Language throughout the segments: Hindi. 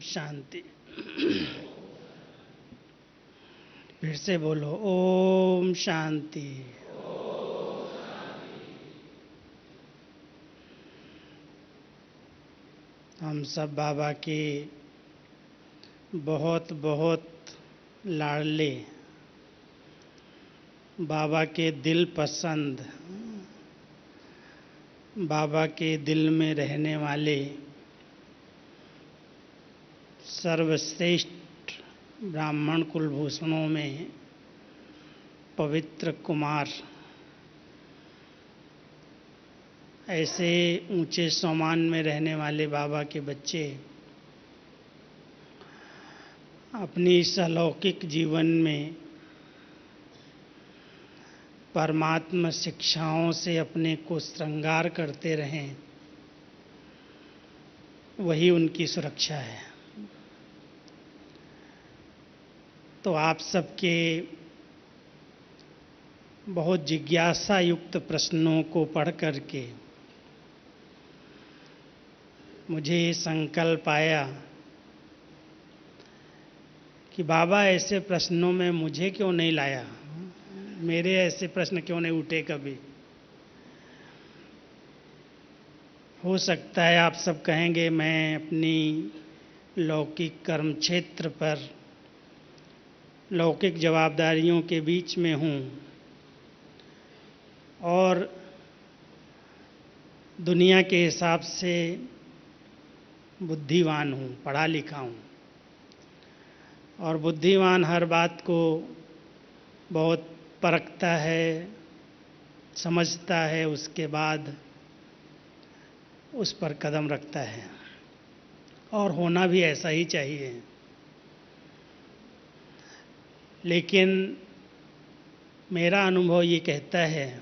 शांति। फिर से बोलो ओम शांति। हम सब बाबा के बहुत बहुत लाडले, बाबा के दिल पसंद, बाबा के दिल में रहने वाले सर्वश्रेष्ठ ब्राह्मण कुलभूषणों में पवित्र कुमार, ऐसे ऊंचे सम्मान में रहने वाले बाबा के बच्चे अपनी इस अलौकिक जीवन में परमात्मा शिक्षाओं से अपने को श्रृंगार करते रहें, वही उनकी सुरक्षा है। तो आप सबके बहुत जिज्ञासा युक्त प्रश्नों को पढ़ करके मुझे ये संकल्प आया कि बाबा ऐसे प्रश्नों में मुझे क्यों नहीं लाया, मेरे ऐसे प्रश्न क्यों नहीं उठे कभी। हो सकता है आप सब कहेंगे मैं अपनी लौकिक कर्म क्षेत्र पर लौकिक जवाबदारियों के बीच में हूँ और दुनिया के हिसाब से बुद्धिमान हूँ, पढ़ा लिखा हूँ और बुद्धिमान हर बात को बहुत परखता है, समझता है, उसके बाद उस पर कदम रखता है और होना भी ऐसा ही चाहिए। लेकिन मेरा अनुभव ये कहता है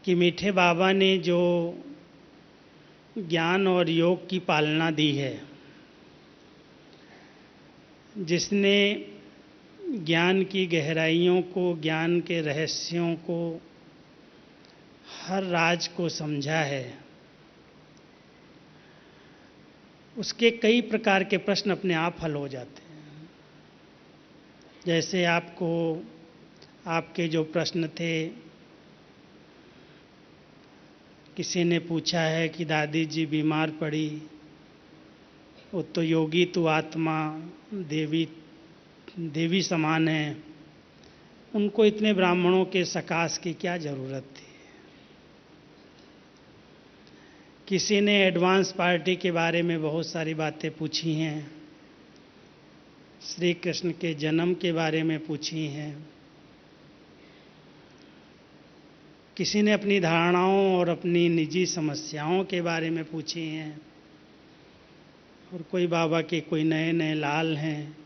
कि मीठे बाबा ने जो ज्ञान और योग की पालना दी है, जिसने ज्ञान की गहराइयों को, ज्ञान के रहस्यों को, हर राज को समझा है, उसके कई प्रकार के प्रश्न अपने आप हल हो जाते हैं। जैसे आपके जो प्रश्न थे, किसी ने पूछा है कि दादी जी बीमार पड़ी, वो तो योगी तू आत्मा देवी समान है, उनको इतने ब्राह्मणों के सकाश की क्या ज़रूरत थी। किसी ने एडवांस पार्टी के बारे में बहुत सारी बातें पूछी हैं, श्री कृष्ण के जन्म के बारे में पूछी हैं, किसी ने अपनी धारणाओं और अपनी निजी समस्याओं के बारे में पूछी हैं और कोई बाबा के कोई नए नए लाल हैं,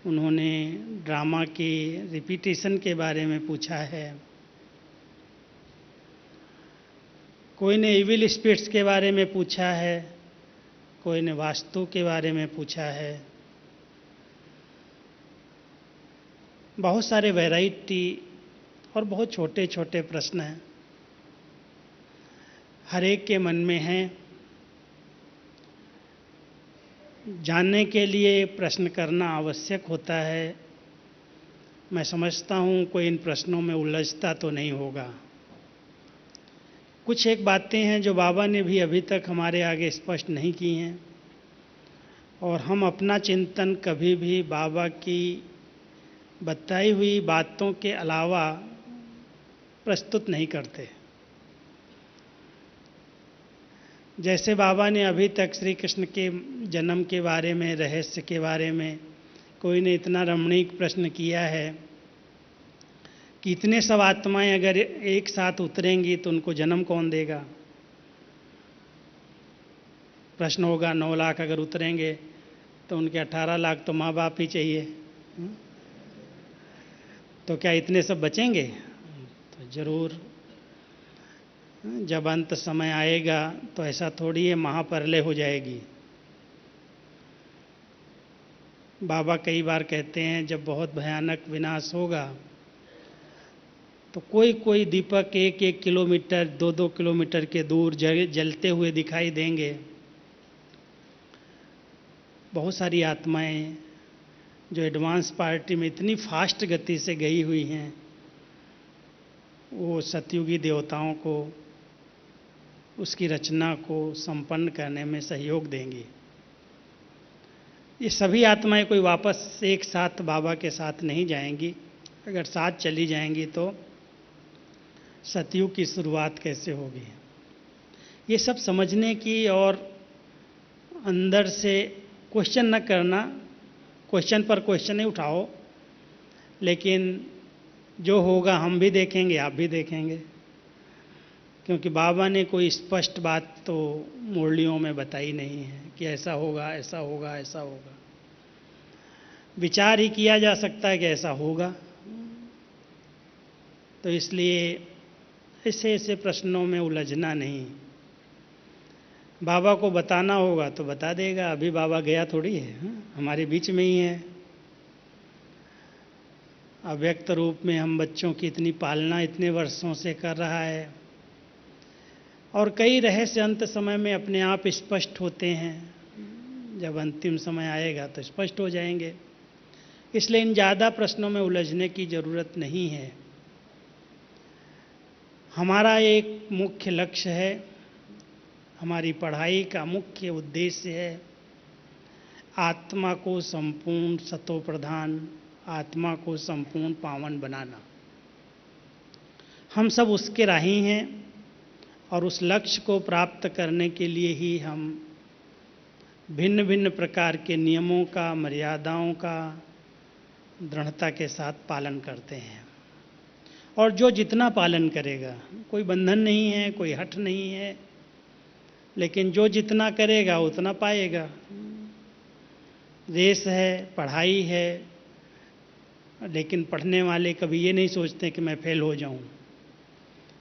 उन्होंने ड्रामा की रिपीटेशन के बारे में पूछा है, कोई ने इविल स्पिरिट्स के बारे में पूछा है, कोई ने वास्तु के बारे में पूछा है। बहुत सारे वैरायटी और बहुत छोटे छोटे प्रश्न हैं, हर एक के मन में हैं। जानने के लिए प्रश्न करना आवश्यक होता है। मैं समझता हूँ कोई इन प्रश्नों में उलझता तो नहीं होगा। कुछ एक बातें हैं जो बाबा ने भी अभी तक हमारे आगे स्पष्ट नहीं की हैं और हम अपना चिंतन कभी भी बाबा की बताई हुई बातों के अलावा प्रस्तुत नहीं करते। जैसे बाबा ने अभी तक श्री कृष्ण के जन्म के बारे में, रहस्य के बारे में कोई ने इतना रमणीक प्रश्न किया है कि इतने सब आत्माएं अगर एक साथ उतरेंगी तो उनको जन्म कौन देगा। प्रश्न होगा 9 लाख अगर उतरेंगे तो उनके 18 लाख तो माँ बाप ही चाहिए, तो क्या इतने सब बचेंगे? तो जरूर जब अंत समय आएगा तो ऐसा थोड़ी है महाप्रलय हो जाएगी। बाबा कई बार कहते हैं जब बहुत भयानक विनाश होगा तो कोई कोई दीपक 1-1 किलोमीटर 2-2 किलोमीटर के दूर जलते हुए दिखाई देंगे बहुत सारी आत्माएं जो एडवांस पार्टी में इतनी फास्ट गति से गई हुई हैं, वो सतयुगी देवताओं को उसकी रचना को संपन्न करने में सहयोग देंगी। ये सभी आत्माएं कोई वापस एक साथ बाबा के साथ नहीं जाएंगी। अगर साथ चली जाएंगी तो सतयुग की शुरुआत कैसे होगी? ये सब समझने की और अंदर से क्वेश्चन न करना, क्वेश्चन पर क्वेश्चन नहीं उठाओ, लेकिन जो होगा हम भी देखेंगे, आप भी देखेंगे, क्योंकि बाबा ने कोई स्पष्ट बात तो मुरलियों में बताई नहीं है कि ऐसा होगा, ऐसा होगा, ऐसा होगा। विचार ही किया जा सकता है कि ऐसा होगा। तो इसलिए ऐसे ऐसे प्रश्नों में उलझना नहीं। बाबा को बताना होगा तो बता देगा। अभी बाबा गया थोड़ी है, हमारे बीच में ही है। अव्यक्त रूप में हम बच्चों की इतनी पालना इतने वर्षों से कर रहा है, और कई रहस्य अंत समय में अपने आप स्पष्ट होते हैं। जब अंतिम समय आएगा तो स्पष्ट हो जाएंगे। इसलिए इन ज़्यादा प्रश्नों में उलझने की ज़रूरत नहीं है। हमारा एक मुख्य लक्ष्य है, हमारी पढ़ाई का मुख्य उद्देश्य है आत्मा को संपूर्ण सतो प्रधान, आत्मा को संपूर्ण पावन बनाना। हम सब उसके राही हैं, और उस लक्ष्य को प्राप्त करने के लिए ही हम भिन्न भिन्न प्रकार के नियमों का, मर्यादाओं का दृढ़ता के साथ पालन करते हैं। और जो जितना पालन करेगा, कोई बंधन नहीं है, कोई हठ नहीं है, लेकिन जो जितना करेगा उतना पाएगा। रेस है, पढ़ाई है, लेकिन पढ़ने वाले कभी ये नहीं सोचते कि मैं फेल हो जाऊं।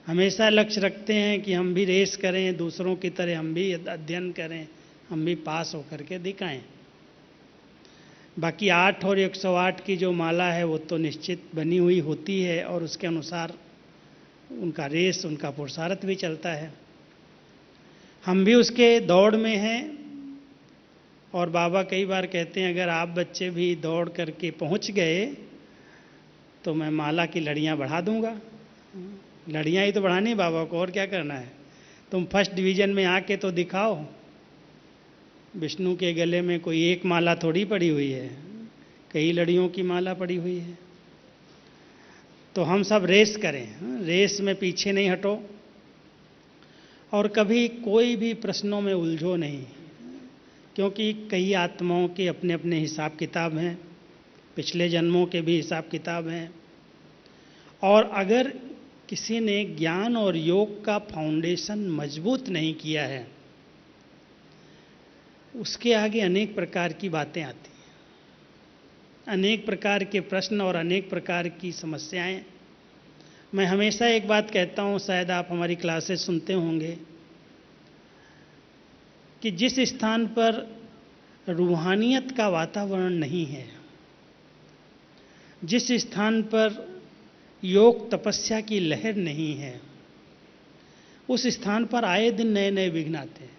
हमेशा लक्ष्य रखते हैं कि हम भी रेस करें, दूसरों की तरह हम भी अध्ययन करें, हम भी पास होकर के दिखाएं। बाकी 8 और 108 की जो माला है वो तो निश्चित बनी हुई होती है, और उसके अनुसार उनका रेस, उनका पुरुषार्थ भी चलता है। हम भी उसके दौड़ में हैं, और बाबा कई बार कहते हैं अगर आप बच्चे भी दौड़ करके पहुंच गए तो मैं माला की लड़ियां बढ़ा दूंगा। लड़ियां ही तो बढ़ानी बाबा को, और क्या करना है। तुम फर्स्ट डिवीजन में आके तो दिखाओ। विष्णु के गले में कोई एक माला थोड़ी पड़ी हुई है, कई लड़ियों की माला पड़ी हुई है। तो हम सब रेस करें, रेस में पीछे नहीं हटो, और कभी कोई भी प्रश्नों में उलझो नहीं, क्योंकि कई आत्माओं के अपने अपने हिसाब किताब हैं, पिछले जन्मों के भी हिसाब किताब हैं। और अगर किसी ने ज्ञान और योग का फाउंडेशन मजबूत नहीं किया है, उसके आगे अनेक प्रकार की बातें आती हैं, अनेक प्रकार के प्रश्न और अनेक प्रकार की समस्याएं। मैं हमेशा एक बात कहता हूं, शायद आप हमारी क्लासेस सुनते होंगे, कि जिस स्थान पर रूहानियत का वातावरण नहीं है, जिस स्थान पर योग तपस्या की लहर नहीं है, उस स्थान पर आए दिन नए नए विघ्न आते हैं।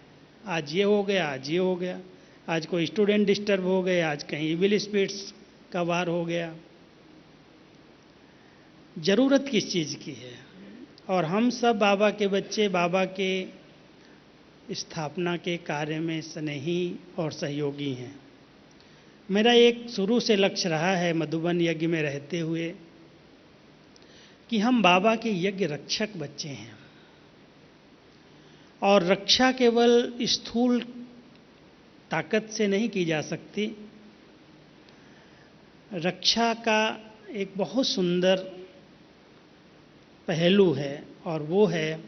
आज ये हो गया, आज ये हो गया, आज कोई स्टूडेंट डिस्टर्ब हो गए, आज कहीं इविल स्पिरिट्स का वार हो गया। जरूरत किस चीज़ की है? और हम सब बाबा के बच्चे, बाबा के स्थापना के कार्य में स्नेही और सहयोगी हैं। मेरा एक शुरू से लक्ष्य रहा है मधुबन यज्ञ में रहते हुए कि हम बाबा के यज्ञ रक्षक बच्चे हैं, और रक्षा केवल स्थूल ताकत से नहीं की जा सकती। रक्षा का एक बहुत सुंदर पहलू है, और वो है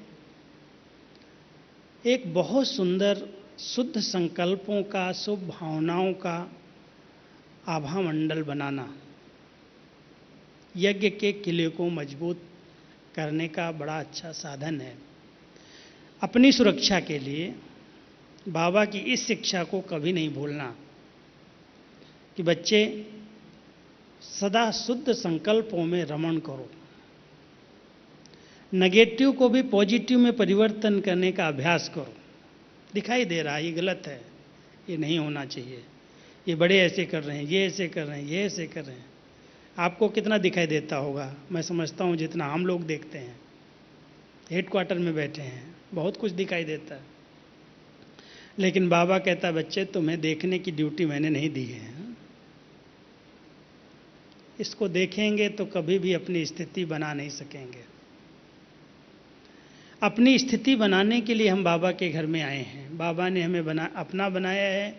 एक बहुत सुंदर शुद्ध संकल्पों का, शुभ भावनाओं का आभा मंडल बनाना। यज्ञ के किले को मजबूत करने का बड़ा अच्छा साधन है। अपनी सुरक्षा के लिए बाबा की इस शिक्षा को कभी नहीं भूलना कि बच्चे सदा शुद्ध संकल्पों में रमण करो। नेगेटिव को भी पॉजिटिव में परिवर्तन करने का अभ्यास करो। दिखाई दे रहा है ये गलत है, ये नहीं होना चाहिए, ये बड़े ऐसे कर रहे हैं, ये ऐसे कर रहे हैं, ये ऐसे कर रहे हैं। आपको कितना दिखाई देता होगा? मैं समझता हूँ जितना हम लोग देखते हैं, हेडक्वार्टर में बैठे हैं, बहुत कुछ दिखाई देता है। लेकिन बाबा कहता, बच्चे तुम्हें देखने की ड्यूटी मैंने नहीं दी है। इसको देखेंगे तो कभी भी अपनी स्थिति बना नहीं सकेंगे। अपनी स्थिति बनाने के लिए हम बाबा के घर में आए हैं। बाबा ने हमें अपना बनाया है,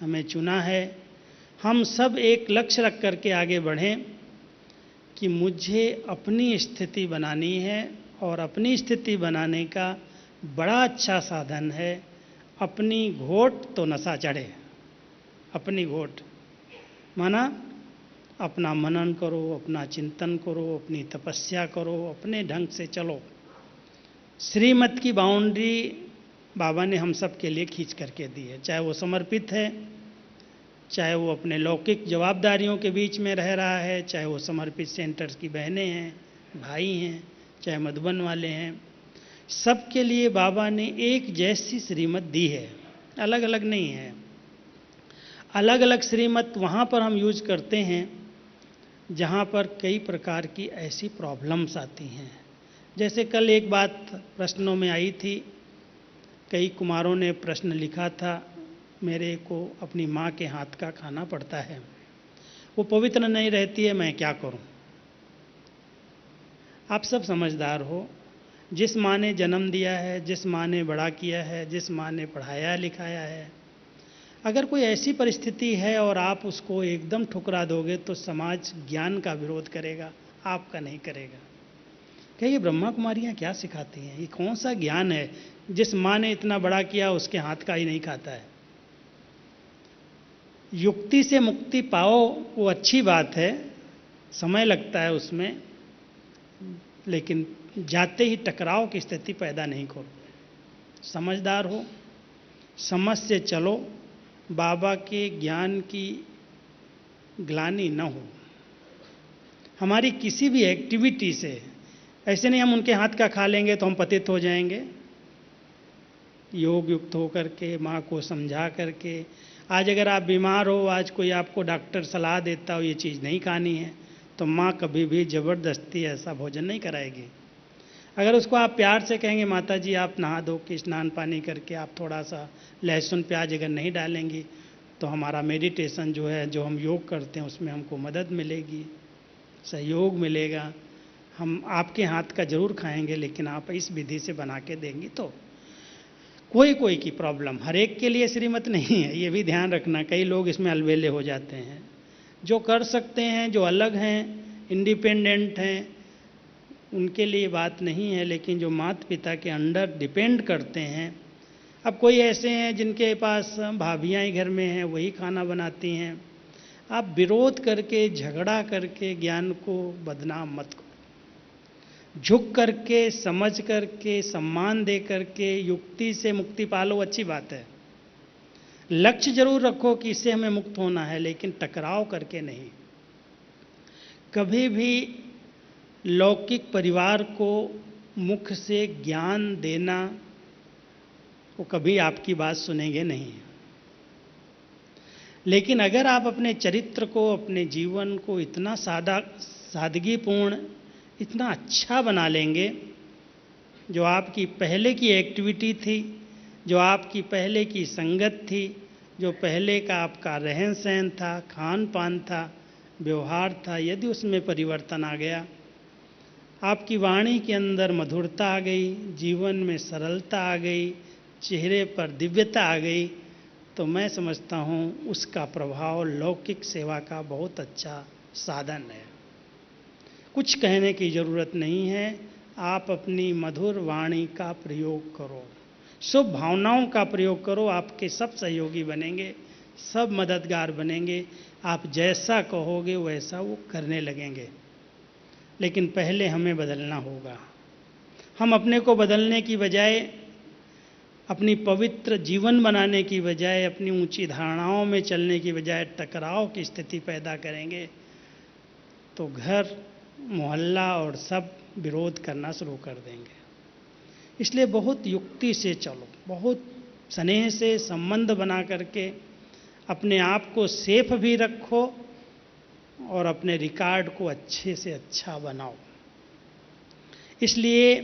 हमें चुना है। हम सब एक लक्ष्य रख करके आगे बढ़ें कि मुझे अपनी स्थिति बनानी है, और अपनी स्थिति बनाने का बड़ा अच्छा साधन है अपनी घोट तो नशा चढ़े। अपनी घोट माना अपना मनन करो, अपना चिंतन करो, अपनी तपस्या करो, अपने ढंग से चलो। श्रीमत की बाउंड्री बाबा ने हम सब के लिए खींच करके दी है, चाहे वो समर्पित है, चाहे वो अपने लौकिक जवाबदारियों के बीच में रह रहा है, चाहे वो समर्पित सेंटर्स की बहनें हैं, भाई हैं, चाहे मधुबन वाले हैं। सबके लिए बाबा ने एक जैसी श्रीमत दी है, अलग अलग नहीं है। अलग अलग श्रीमत वहाँ पर हम यूज करते हैं जहाँ पर कई प्रकार की ऐसी प्रॉब्लम्स आती हैं। जैसे कल एक बात प्रश्नों में आई थी, कई कुमारों ने प्रश्न लिखा था, मेरे को अपनी माँ के हाथ का खाना पड़ता है, वो पवित्र नहीं रहती है, मैं क्या करूं? आप सब समझदार हो, जिस माँ ने जन्म दिया है, जिस माँ ने बड़ा किया है, जिस माँ ने पढ़ाया लिखाया है, अगर कोई ऐसी परिस्थिति है और आप उसको एकदम ठुकरा दोगे तो समाज ज्ञान का विरोध करेगा, आपका नहीं करेगा। क्या ये ब्रह्मा कुमारियाँ क्या सिखाती हैं? ये कौन सा ज्ञान है? जिस माँ ने इतना बड़ा किया उसके हाथ का ही नहीं खाता है। युक्ति से मुक्ति पाओ वो अच्छी बात है, समय लगता है उसमें, लेकिन जाते ही टकराव की स्थिति पैदा नहीं करो। समझदार हो, समझ से चलो, बाबा के ज्ञान की ग्लानि न हो। हमारी किसी भी एक्टिविटी से ऐसे नहीं हम उनके हाथ का खा लेंगे तो हम पतित हो जाएंगे। योग युक्त होकर के, माँ को समझा करके, आज अगर आप बीमार हो, आज कोई आपको डॉक्टर सलाह देता हो ये चीज़ नहीं खानी है, तो माँ कभी भी ज़बरदस्ती ऐसा भोजन नहीं कराएगी। अगर उसको आप प्यार से कहेंगे, माता जी आप नहा धो के स्नान पानी करके आप थोड़ा सा लहसुन प्याज अगर नहीं डालेंगी तो हमारा मेडिटेशन जो है, जो हम योग करते हैं उसमें हमको मदद मिलेगी, सहयोग मिलेगा। हम आपके हाथ का ज़रूर खाएंगे, लेकिन आप इस विधि से बना के देंगी तो। कोई कोई की प्रॉब्लम, हर एक के लिए श्रीमत नहीं है, ये भी ध्यान रखना। कई लोग इसमें अलबेले हो जाते हैं। जो कर सकते हैं, जो अलग हैं, इंडिपेंडेंट हैं, उनके लिए बात नहीं है। लेकिन जो माता पिता के अंडर डिपेंड करते हैं, अब कोई ऐसे हैं जिनके पास भाभियाँ ही घर में हैं, वही खाना बनाती हैं। आप विरोध करके, झगड़ा करके ज्ञान को बदनाम मत करो। झुक करके, समझ करके, सम्मान दे करके, युक्ति से मुक्ति पालो, अच्छी बात है। लक्ष्य जरूर रखो कि इससे हमें मुक्त होना है, लेकिन टकराव करके नहीं। कभी भी लौकिक परिवार को मुख से ज्ञान देना, वो कभी आपकी बात सुनेंगे नहीं। लेकिन अगर आप अपने चरित्र को, अपने जीवन को इतना सादगीपूर्ण, इतना अच्छा बना लेंगे, जो आपकी पहले की एक्टिविटी थी, जो आपकी पहले की संगत थी, जो पहले का आपका रहन सहन था, खान पान था, व्यवहार था, यदि उसमें परिवर्तन आ गया, आपकी वाणी के अंदर मधुरता आ गई, जीवन में सरलता आ गई, चेहरे पर दिव्यता आ गई, तो मैं समझता हूँ उसका प्रभाव लौकिक सेवा का बहुत अच्छा साधन है। कुछ कहने की ज़रूरत नहीं है, आप अपनी मधुर वाणी का प्रयोग करो, शुभ भावनाओं का प्रयोग करो, आपके सब सहयोगी बनेंगे, सब मददगार बनेंगे। आप जैसा कहोगे वैसा वो करने लगेंगे। लेकिन पहले हमें बदलना होगा। हम अपने को बदलने की बजाय, अपनी पवित्र जीवन बनाने की बजाय, अपनी ऊंची धारणाओं में चलने की बजाय टकराव की स्थिति पैदा करेंगे, तो घर, मोहल्ला और सब विरोध करना शुरू कर देंगे। इसलिए बहुत युक्ति से चलो, बहुत स्नेह से संबंध बना करके अपने आप को सेफ भी रखो और अपने रिकॉर्ड को अच्छे से अच्छा बनाओ। इसलिए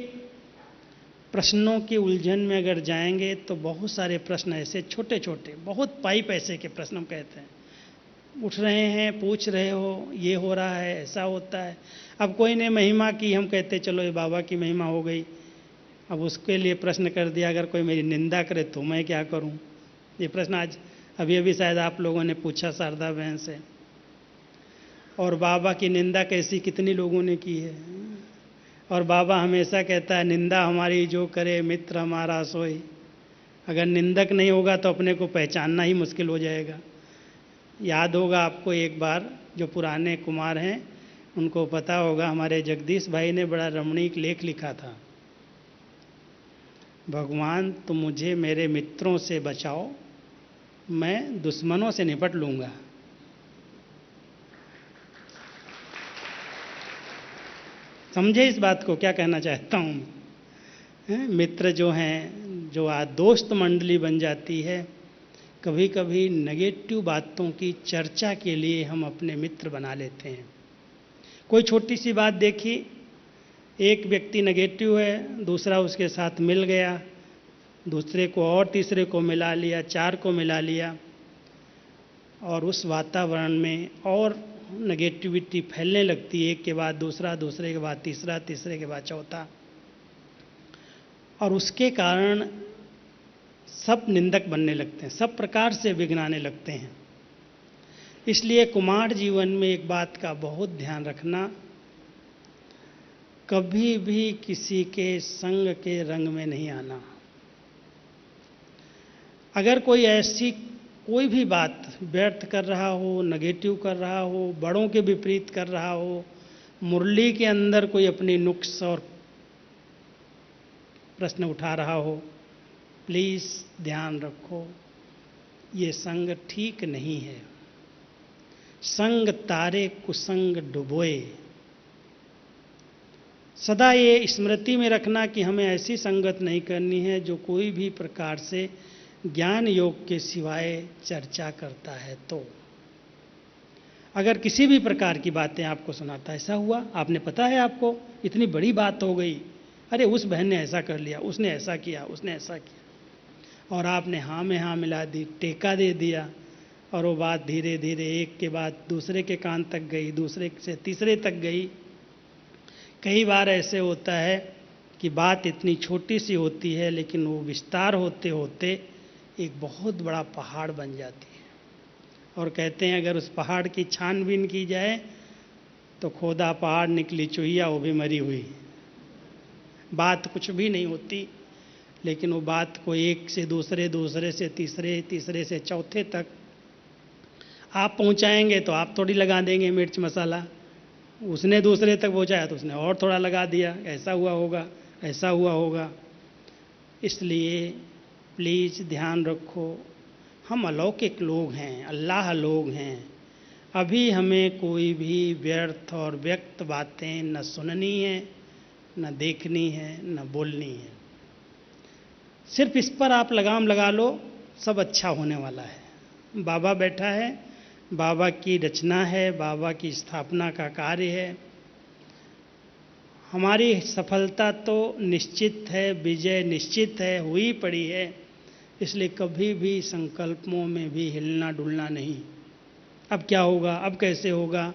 प्रश्नों की उलझन में अगर जाएंगे तो बहुत सारे प्रश्न ऐसे छोटे छोटे, बहुत पाई पैसे के प्रश्न हम कहते हैं, उठ रहे हैं, पूछ रहे हो, ये हो रहा है, ऐसा होता है। अब कोई ने महिमा की, हम कहते चलो ये बाबा की महिमा हो गई। अब उसके लिए प्रश्न कर दिया, अगर कोई मेरी निंदा करे तो मैं क्या करूं? ये प्रश्न आज अभी अभी शायद आप लोगों ने पूछा शारदा बहन से। और बाबा की निंदा कैसी कितनी लोगों ने की है। और बाबा हमेशा कहता है, निंदा हमारी जो करे मित्र हमारा सोई। अगर निंदक नहीं होगा तो अपने को पहचानना ही मुश्किल हो जाएगा। याद होगा आपको, एक बार जो पुराने कुमार हैं उनको पता होगा, हमारे जगदीश भाई ने बड़ा रमणीक लेख लिखा था, भगवान तुम मुझे मेरे मित्रों से बचाओ, मैं दुश्मनों से निपट लूंगा। समझे इस बात को, क्या कहना चाहता हूँ? मित्र जो हैं, जो दोस्त मंडली बन जाती है, कभी कभी नेगेटिव बातों की चर्चा के लिए हम अपने मित्र बना लेते हैं। कोई छोटी सी बात देखी, एक व्यक्ति नेगेटिव है, दूसरा उसके साथ मिल गया, दूसरे को और तीसरे को मिला लिया, 4 को मिला लिया, और उस वातावरण में और नेगेटिविटी फैलने लगती है। एक के बाद दूसरा, दूसरे के बाद तीसरा, तीसरे के बाद चौथा, और उसके कारण सब निंदक बनने लगते हैं, सब प्रकार से विघ्नाने लगते हैं। इसलिए कुमार जीवन में एक बात का बहुत ध्यान रखना, कभी भी किसी के संग के रंग में नहीं आना। अगर कोई ऐसी कोई भी बात व्यर्थ कर रहा हो, नेगेटिव कर रहा हो, बड़ों के विपरीत कर रहा हो, मुरली के अंदर कोई अपनी नुक्स और प्रश्न उठा रहा हो, प्लीज़ ध्यान रखो, ये संग ठीक नहीं है। संग तारे कुसंग डुबोए। सदा ये स्मृति में रखना कि हमें ऐसी संगत नहीं करनी है जो कोई भी प्रकार से ज्ञान योग के सिवाय चर्चा करता है। तो अगर किसी भी प्रकार की बातें आपको सुनाता, ऐसा हुआ, आपने पता है आपको इतनी बड़ी बात हो गई, अरे उस बहन ने ऐसा कर लिया, उसने ऐसा किया, उसने ऐसा किया, और आपने हाँ में हाँ मिला दी, टेका दे दिया, और वो बात धीरे धीरे एक के बाद दूसरे के कान तक गई, दूसरे से तीसरे तक गई। कई बार ऐसे होता है कि बात इतनी छोटी सी होती है, लेकिन वो विस्तार होते होते एक बहुत बड़ा पहाड़ बन जाती है। और कहते हैं अगर उस पहाड़ की छानबीन की जाए तो खोदा पहाड़ निकली चुहिया, वो भी मरी हुई। बात कुछ भी नहीं होती, लेकिन वो बात को एक से दूसरे, दूसरे से तीसरे, तीसरे से चौथे तक आप पहुंचाएंगे तो आप थोड़ी लगा देंगे मिर्च मसाला, उसने दूसरे तक पहुंचाया तो उसने और थोड़ा लगा दिया, ऐसा हुआ होगा, ऐसा हुआ होगा। इसलिए प्लीज़ ध्यान रखो, हम अलौकिक लोग हैं, अल्लाह लोग हैं। अभी हमें कोई भी व्यर्थ और व्यक्त बातें न सुननी है, न देखनी है, न बोलनी है। सिर्फ इस पर आप लगाम लगा लो, सब अच्छा होने वाला है। बाबा बैठा है, बाबा की रचना है, बाबा की स्थापना का कार्य है। हमारी सफलता तो निश्चित है, विजय निश्चित है, हुई पड़ी है। इसलिए कभी भी संकल्पों में भी हिलना डुलना नहीं। अब क्या होगा, अब कैसे होगा?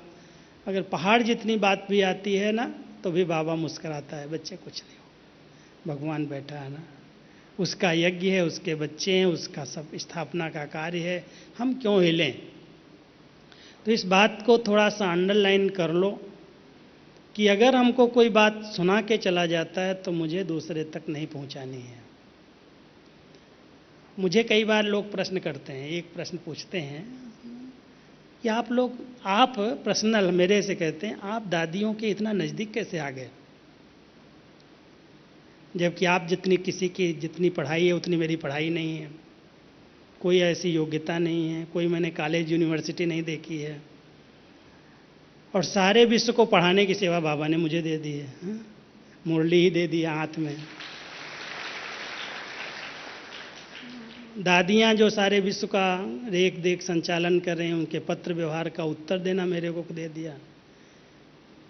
अगर पहाड़ जितनी बात भी आती है ना, तो भी बाबा मुस्कुराता है, बच्चे कुछ नहीं हो, भगवान बैठा है ना, उसका यज्ञ है, उसके बच्चे हैं, उसका सब स्थापना का कार्य है, हम क्यों हिलें? तो इस बात को थोड़ा सा अंडरलाइन कर लो कि अगर हमको कोई बात सुना के चला जाता है तो मुझे दूसरे तक नहीं पहुंचानी है। मुझे कई बार लोग प्रश्न करते हैं, एक प्रश्न पूछते हैं कि आप लोग, आप पर्सनल मेरे से कहते हैं, आप दादियों के इतना नज़दीक कैसे आ गए? जबकि आप जितनी, किसी की जितनी पढ़ाई है उतनी मेरी पढ़ाई नहीं है, कोई ऐसी योग्यता नहीं है, कोई मैंने कॉलेज यूनिवर्सिटी नहीं देखी है, और सारे विश्व को पढ़ाने की सेवा बाबा ने मुझे दे दी है। मुरली ही दे दिया हाथ में। दादियाँ जो सारे विश्व का रेख देख संचालन कर रहे हैं, उनके पत्र व्यवहार का उत्तर देना मेरे को दे दिया।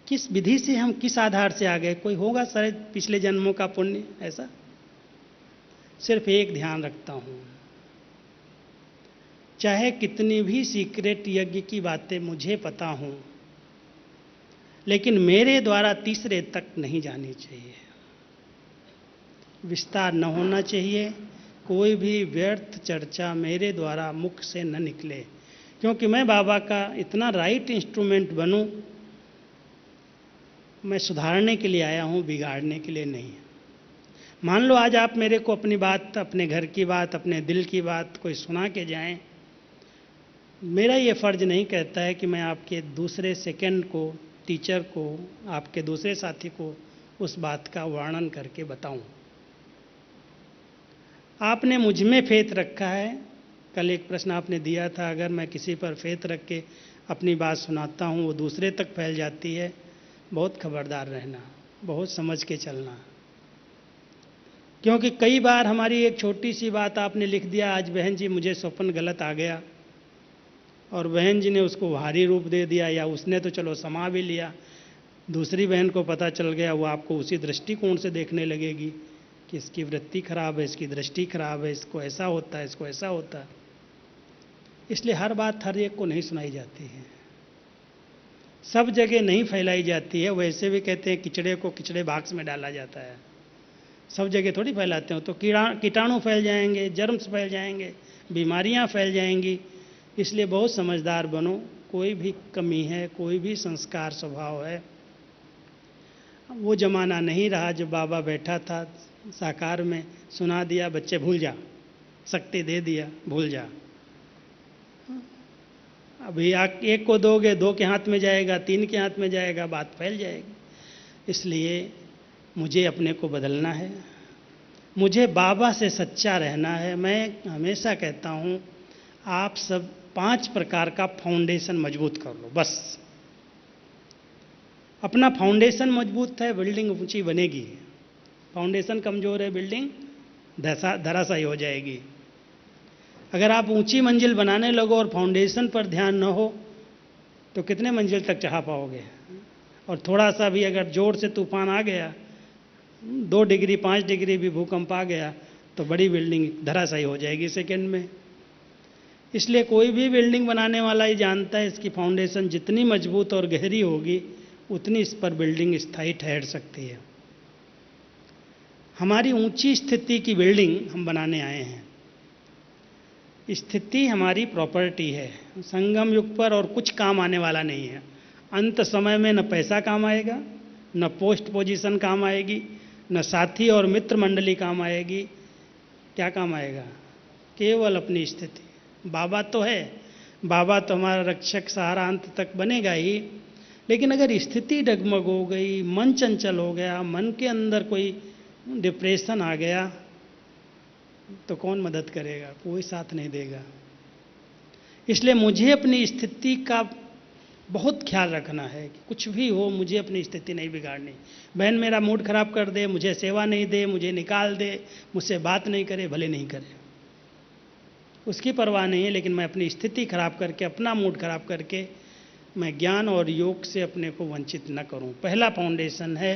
किस विधि से हम किस आधार से आ गए? कोई होगा शायद पिछले जन्मों का पुण्य ऐसा। सिर्फ एक ध्यान रखता हूँ, चाहे कितनी भी सीक्रेट यज्ञ की बातें मुझे पता हों, लेकिन मेरे द्वारा तीसरे तक नहीं जानी चाहिए, विस्तार न होना चाहिए। कोई भी व्यर्थ चर्चा मेरे द्वारा मुख से न निकले, क्योंकि मैं बाबा का इतना राइट इंस्ट्रूमेंट बनूं। मैं सुधारने के लिए आया हूं, बिगाड़ने के लिए नहीं। मान लो आज आप मेरे को अपनी बात, अपने घर की बात, अपने दिल की बात कोई सुना के जाएं, मेरा ये फर्ज नहीं कहता है कि मैं आपके दूसरे सेकंड को, टीचर को, आपके दूसरे साथी को उस बात का वर्णन करके बताऊं। आपने मुझ में फेथ रखा है। कल एक प्रश्न आपने दिया था, अगर मैं किसी पर फेथ रख के अपनी बात सुनाता हूँ, वो दूसरे तक फैल जाती है, बहुत खबरदार रहना, बहुत समझ के चलना। क्योंकि कई बार हमारी एक छोटी सी बात आपने लिख दिया, आज बहन जी मुझे स्वप्न गलत आ गया, और बहन जी ने उसको भारी रूप दे दिया, या उसने तो चलो समा भी लिया, दूसरी बहन को पता चल गया, वो आपको उसी दृष्टिकोण से देखने लगेगी कि इसकी वृत्ति खराब है, इसकी दृष्टि खराब है, इसको ऐसा होता है, इसको ऐसा होता है। इसलिए हर बात हर एक को नहीं सुनाई जाती है, सब जगह नहीं फैलाई जाती है। वैसे भी कहते हैं किचड़े को किचड़े बॉक्स में डाला जाता है, सब जगह थोड़ी फैलाते हो, तो कीटाणु फैल जाएंगे, जर्म्स फैल जाएंगे, बीमारियां फैल जाएंगी। इसलिए बहुत समझदार बनो। कोई भी कमी है, कोई भी संस्कार स्वभाव है, वो जमाना नहीं रहा जब बाबा बैठा था साकार में, सुना दिया बच्चे भूल जा, शक्ति दे दिया भूल जा। अभी एक को दोगे, दो के हाथ में जाएगा, तीन के हाथ में जाएगा, बात फैल जाएगी। इसलिए मुझे अपने को बदलना है, मुझे बाबा से सच्चा रहना है। मैं हमेशा कहता हूँ, आप सब 5 प्रकार का फाउंडेशन मजबूत कर लो बस। अपना फाउंडेशन मजबूत है, बिल्डिंग ऊंची बनेगी। फाउंडेशन कमजोर है, बिल्डिंग धराशायी हो जाएगी। अगर आप ऊंची मंजिल बनाने लगो और फाउंडेशन पर ध्यान न हो, तो कितने मंजिल तक चढ़ा पाओगे? और थोड़ा सा भी अगर जोर से तूफान आ गया, 2 डिग्री 5 डिग्री भी भूकंप आ गया, तो बड़ी बिल्डिंग धराशायी हो जाएगी सेकंड में। इसलिए कोई भी बिल्डिंग बनाने वाला ही जानता है, इसकी फाउंडेशन जितनी मजबूत और गहरी होगी, उतनी इस पर बिल्डिंग स्थायी ठहर सकती है। हमारी ऊंची स्थिति की बिल्डिंग हम बनाने आए हैं। स्थिति हमारी प्रॉपर्टी है, संगम युग पर और कुछ काम आने वाला नहीं है। अंत समय में न पैसा काम आएगा, न पोस्ट पोजीशन काम आएगी, न साथी और मित्र मंडली काम आएगी। क्या काम आएगा? केवल अपनी स्थिति। बाबा तो है, बाबा तो हमारा रक्षक सहारा अंत तक बनेगा ही, लेकिन अगर स्थिति डगमग हो गई, मन चंचल हो गया, मन के अंदर कोई डिप्रेशन आ गया, तो कौन मदद करेगा? कोई साथ नहीं देगा। इसलिए मुझे अपनी स्थिति का बहुत ख्याल रखना है कि कुछ भी हो, मुझे अपनी स्थिति नहीं बिगाड़नी। बहन मेरा मूड खराब कर दे, मुझे सेवा नहीं दे, मुझे निकाल दे, मुझसे बात नहीं करे, भले नहीं करे, उसकी परवाह नहीं है, लेकिन मैं अपनी स्थिति खराब करके, अपना मूड खराब करके मैं ज्ञान और योग से अपने को वंचित न करूं। पहला फाउंडेशन है,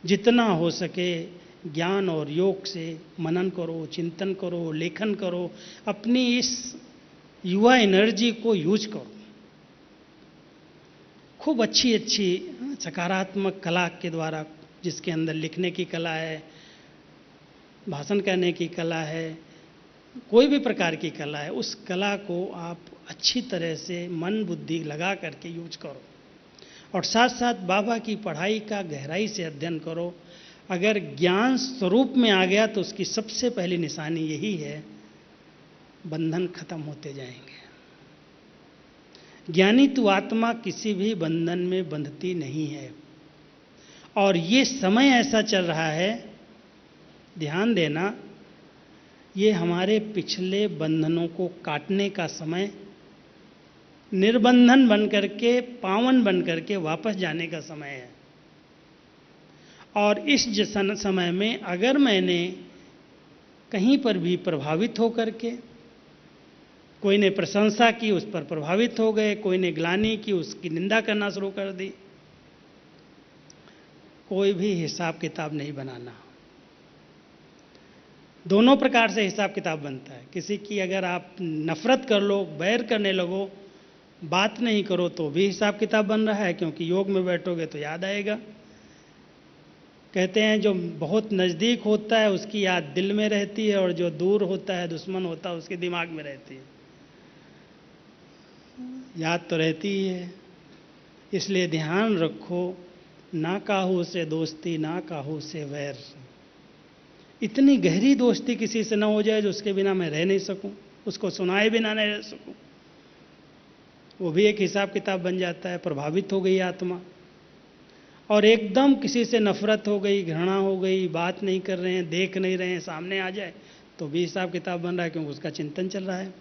जितना हो सके ज्ञान और योग से मनन करो, चिंतन करो, लेखन करो, अपनी इस युवा एनर्जी को यूज करो। खूब अच्छी अच्छी सकारात्मक कला के द्वारा, जिसके अंदर लिखने की कला है, भाषण करने की कला है, कोई भी प्रकार की कला है, उस कला को आप अच्छी तरह से मन बुद्धि लगा करके यूज करो। और साथ साथ बाबा की पढ़ाई का गहराई से अध्ययन करो। अगर ज्ञान स्वरूप में आ गया तो उसकी सबसे पहली निशानी यही है, बंधन खत्म होते जाएंगे। ज्ञानी तु आत्मा किसी भी बंधन में बंधती नहीं है। और ये समय ऐसा चल रहा है, ध्यान देना, ये हमारे पिछले बंधनों को काटने का समय, निर्बंधन बन करके, पावन बन करके वापस जाने का समय है। और इस समय में अगर मैंने कहीं पर भी प्रभावित होकर के, कोई ने प्रशंसा की उस पर प्रभावित हो गए, कोई ने ग्लानि की उसकी निंदा करना शुरू कर दी। कोई भी हिसाब किताब नहीं बनाना। दोनों प्रकार से हिसाब किताब बनता है। किसी की अगर आप नफरत कर लो, बैर करने लगो, बात नहीं करो तो भी हिसाब किताब बन रहा है, क्योंकि योग में बैठोगे तो याद आएगा। कहते हैं जो बहुत नज़दीक होता है उसकी याद दिल में रहती है, और जो दूर होता है, दुश्मन होता है, उसके दिमाग में रहती है। याद तो रहती ही है। इसलिए ध्यान रखो, ना काहू से दोस्ती ना काहू से वैर। इतनी गहरी दोस्ती किसी से ना हो जाए जो उसके बिना मैं रह नहीं सकूं, उसको सुनाए बिना नहीं रह सकूं। वो भी एक हिसाब किताब बन जाता है। प्रभावित हो गई आत्मा, और एकदम किसी से नफरत हो गई, घृणा हो गई, बात नहीं कर रहे हैं, देख नहीं रहे हैं, सामने आ जाए तो भी हिसाब किताब बन रहा है, क्योंकि उसका चिंतन चल रहा है।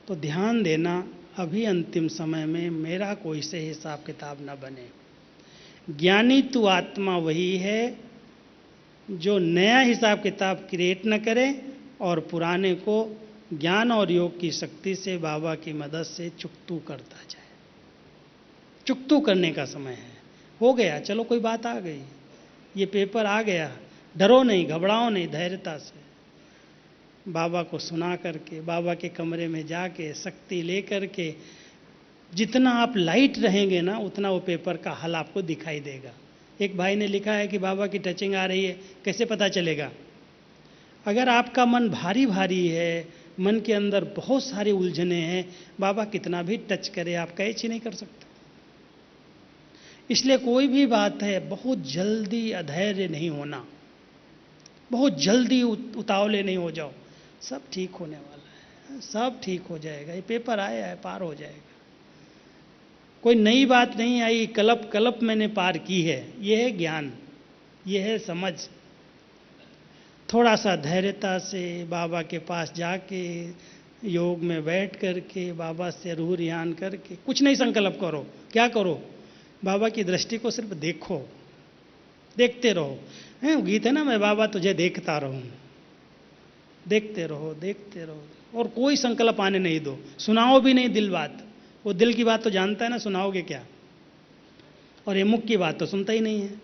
तो ध्यान देना, अभी अंतिम समय में मेरा कोई से हिसाब किताब ना बने। ज्ञानी तू आत्मा वही है जो नया हिसाब किताब क्रिएट न करे और पुराने को ज्ञान और योग की शक्ति से, बाबा की मदद से चुकतू करता जाए। चुकतू करने का समय है। हो गया, चलो कोई बात आ गई, ये पेपर आ गया, डरो नहीं, घबराओ नहीं, धैर्यता से बाबा को सुना करके, बाबा के कमरे में जाके शक्ति ले करके, जितना आप लाइट रहेंगे ना उतना वो पेपर का हल आपको दिखाई देगा। एक भाई ने लिखा है कि बाबा की टचिंग आ रही है, कैसे पता चलेगा? अगर आपका मन भारी भारी है, मन के अंदर बहुत सारी उलझने हैं, बाबा कितना भी टच करे आप कैच ही नहीं कर सकते। इसलिए कोई भी बात है, बहुत जल्दी अधैर्य नहीं होना, बहुत जल्दी उतावले नहीं हो जाओ। सब ठीक होने वाला है, सब ठीक हो जाएगा। ये पेपर आया है, पार हो जाएगा। कोई नई बात नहीं आई, कलप कलप मैंने पार की है। ये है ज्ञान, ये है समझ। थोड़ा सा धैर्यता से बाबा के पास जाके योग में बैठ करके बाबा से रूह रियान करके, कुछ नहीं संकल्प करो। क्या करो? बाबा की दृष्टि को सिर्फ देखो, देखते रहो। गीत है ना, मैं बाबा तुझे देखता रहूं। देखते रहो, देखते रहो, और कोई संकल्प आने नहीं दो। सुनाओ भी नहीं दिल बात, वो दिल की बात तो जानता है ना, सुनाओगे क्या? और ये मुख की बात तो सुनता ही नहीं है।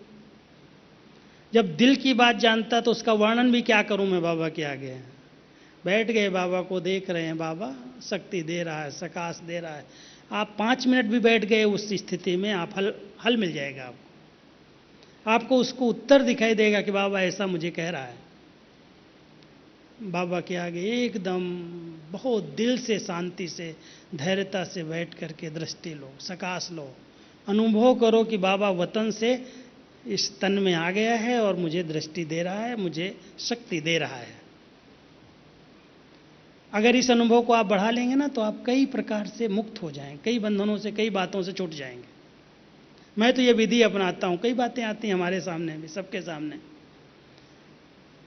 जब दिल की बात जानता तो उसका वर्णन भी क्या करूं मैं बाबा के आगे। बैठ गए, बाबा को देख रहे हैं, बाबा शक्ति दे रहा है, सकाश दे रहा है। आप 5 मिनट भी बैठ गए उस स्थिति में, आप हल मिल जाएगा आपको उसको उत्तर दिखाई देगा कि बाबा ऐसा मुझे कह रहा है। बाबा के आगे एकदम बहुत दिल से, शांति से, धैर्यता से बैठ करके दृष्टि लो, सकाश लो, अनुभव करो कि बाबा वतन से इस तन में आ गया है और मुझे दृष्टि दे रहा है, मुझे शक्ति दे रहा है। अगर इस अनुभव को आप बढ़ा लेंगे ना तो आप कई प्रकार से मुक्त हो जाएंगे, कई बंधनों से, कई बातों से छूट जाएंगे। मैं तो ये विधि अपनाता हूँ। कई बातें आती हैं हमारे सामने भी, सबके सामने।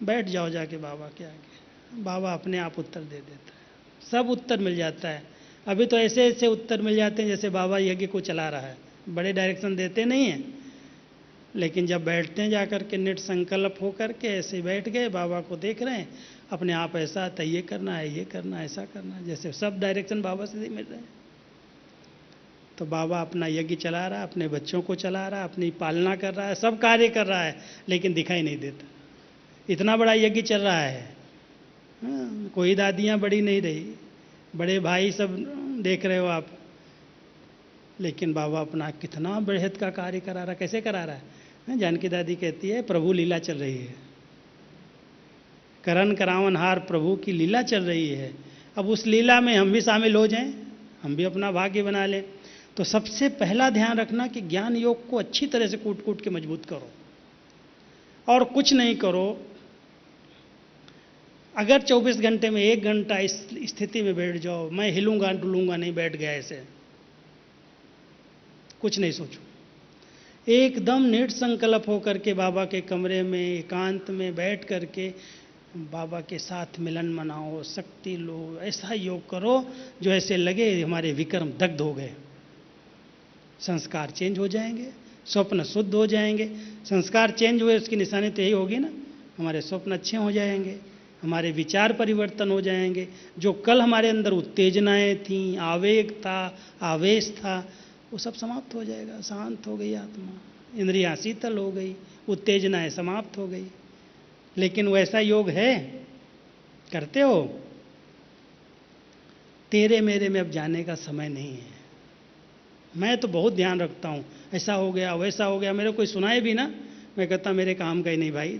बैठ जाओ जाके बाबा के आगे, बाबा अपने आप उत्तर दे देता है, सब उत्तर मिल जाता है। अभी तो ऐसे ऐसे उत्तर मिल जाते हैं जैसे बाबा यज्ञ को चला रहा है। बड़े डायरेक्शन देते नहीं हैं, लेकिन जब बैठते हैं जाकर के निट संकल्प हो करके ऐसे बैठ गए, बाबा को देख रहे हैं, अपने आप ऐसा था, ये करना है, ये करना है, ऐसा करना है, जैसे सब डायरेक्शन बाबा से मिल रहे हैं। तो बाबा अपना यज्ञ चला रहा है, अपने बच्चों को चला रहा है, अपनी पालना कर रहा है, सब कार्य कर रहा है, लेकिन दिखाई नहीं देता। इतना बड़ा यज्ञ चल रहा है। कोई दादियाँ बड़ी नहीं रही, बड़े भाई सब देख रहे हो आप, लेकिन बाबा अपना कितना बृहद का कार्य करा रहा। कैसे करा रहा है? जानकी दादी कहती है, प्रभु लीला चल रही है, करण करावनहार प्रभु की लीला चल रही है। अब उस लीला में हम भी शामिल हो जाएं, हम भी अपना भाग्य बना लें। तो सबसे पहला ध्यान रखना कि ज्ञान योग को अच्छी तरह से कूट कूट के मजबूत करो, और कुछ नहीं करो। अगर 24 घंटे में 1 घंटा इस स्थिति में बैठ जाओ, मैं हिलूंगा डुलूंगा नहीं, बैठ गया ऐसे, कुछ नहीं सोचो, एकदम निट संकल्प हो करके बाबा के कमरे में एकांत में बैठ करके बाबा के साथ मिलन मनाओ, शक्ति लो। ऐसा योग करो जो ऐसे लगे हमारे विक्रम दग्ध हो गए। संस्कार चेंज हो जाएंगे, स्वप्न शुद्ध हो जाएंगे। संस्कार चेंज हुए उसकी निशानी तो यही होगी ना, हमारे स्वप्न अच्छे हो जाएंगे, हमारे विचार परिवर्तन हो जाएंगे। जो कल हमारे अंदर उत्तेजनाएं थीं, आवेग था, आवेश था, वो सब समाप्त हो जाएगा। शांत हो गई आत्मा, इंद्रियां शीतल हो गई, उत्तेजनाएं समाप्त हो गई। लेकिन वैसा योग है? करते हो? तेरे मेरे में अब जाने का समय नहीं है। मैं तो बहुत ध्यान रखता हूँ, ऐसा हो गया वैसा हो गया, मेरे कोई सुनाए भी ना, मैं कहता मेरे काम का ही नहीं भाई,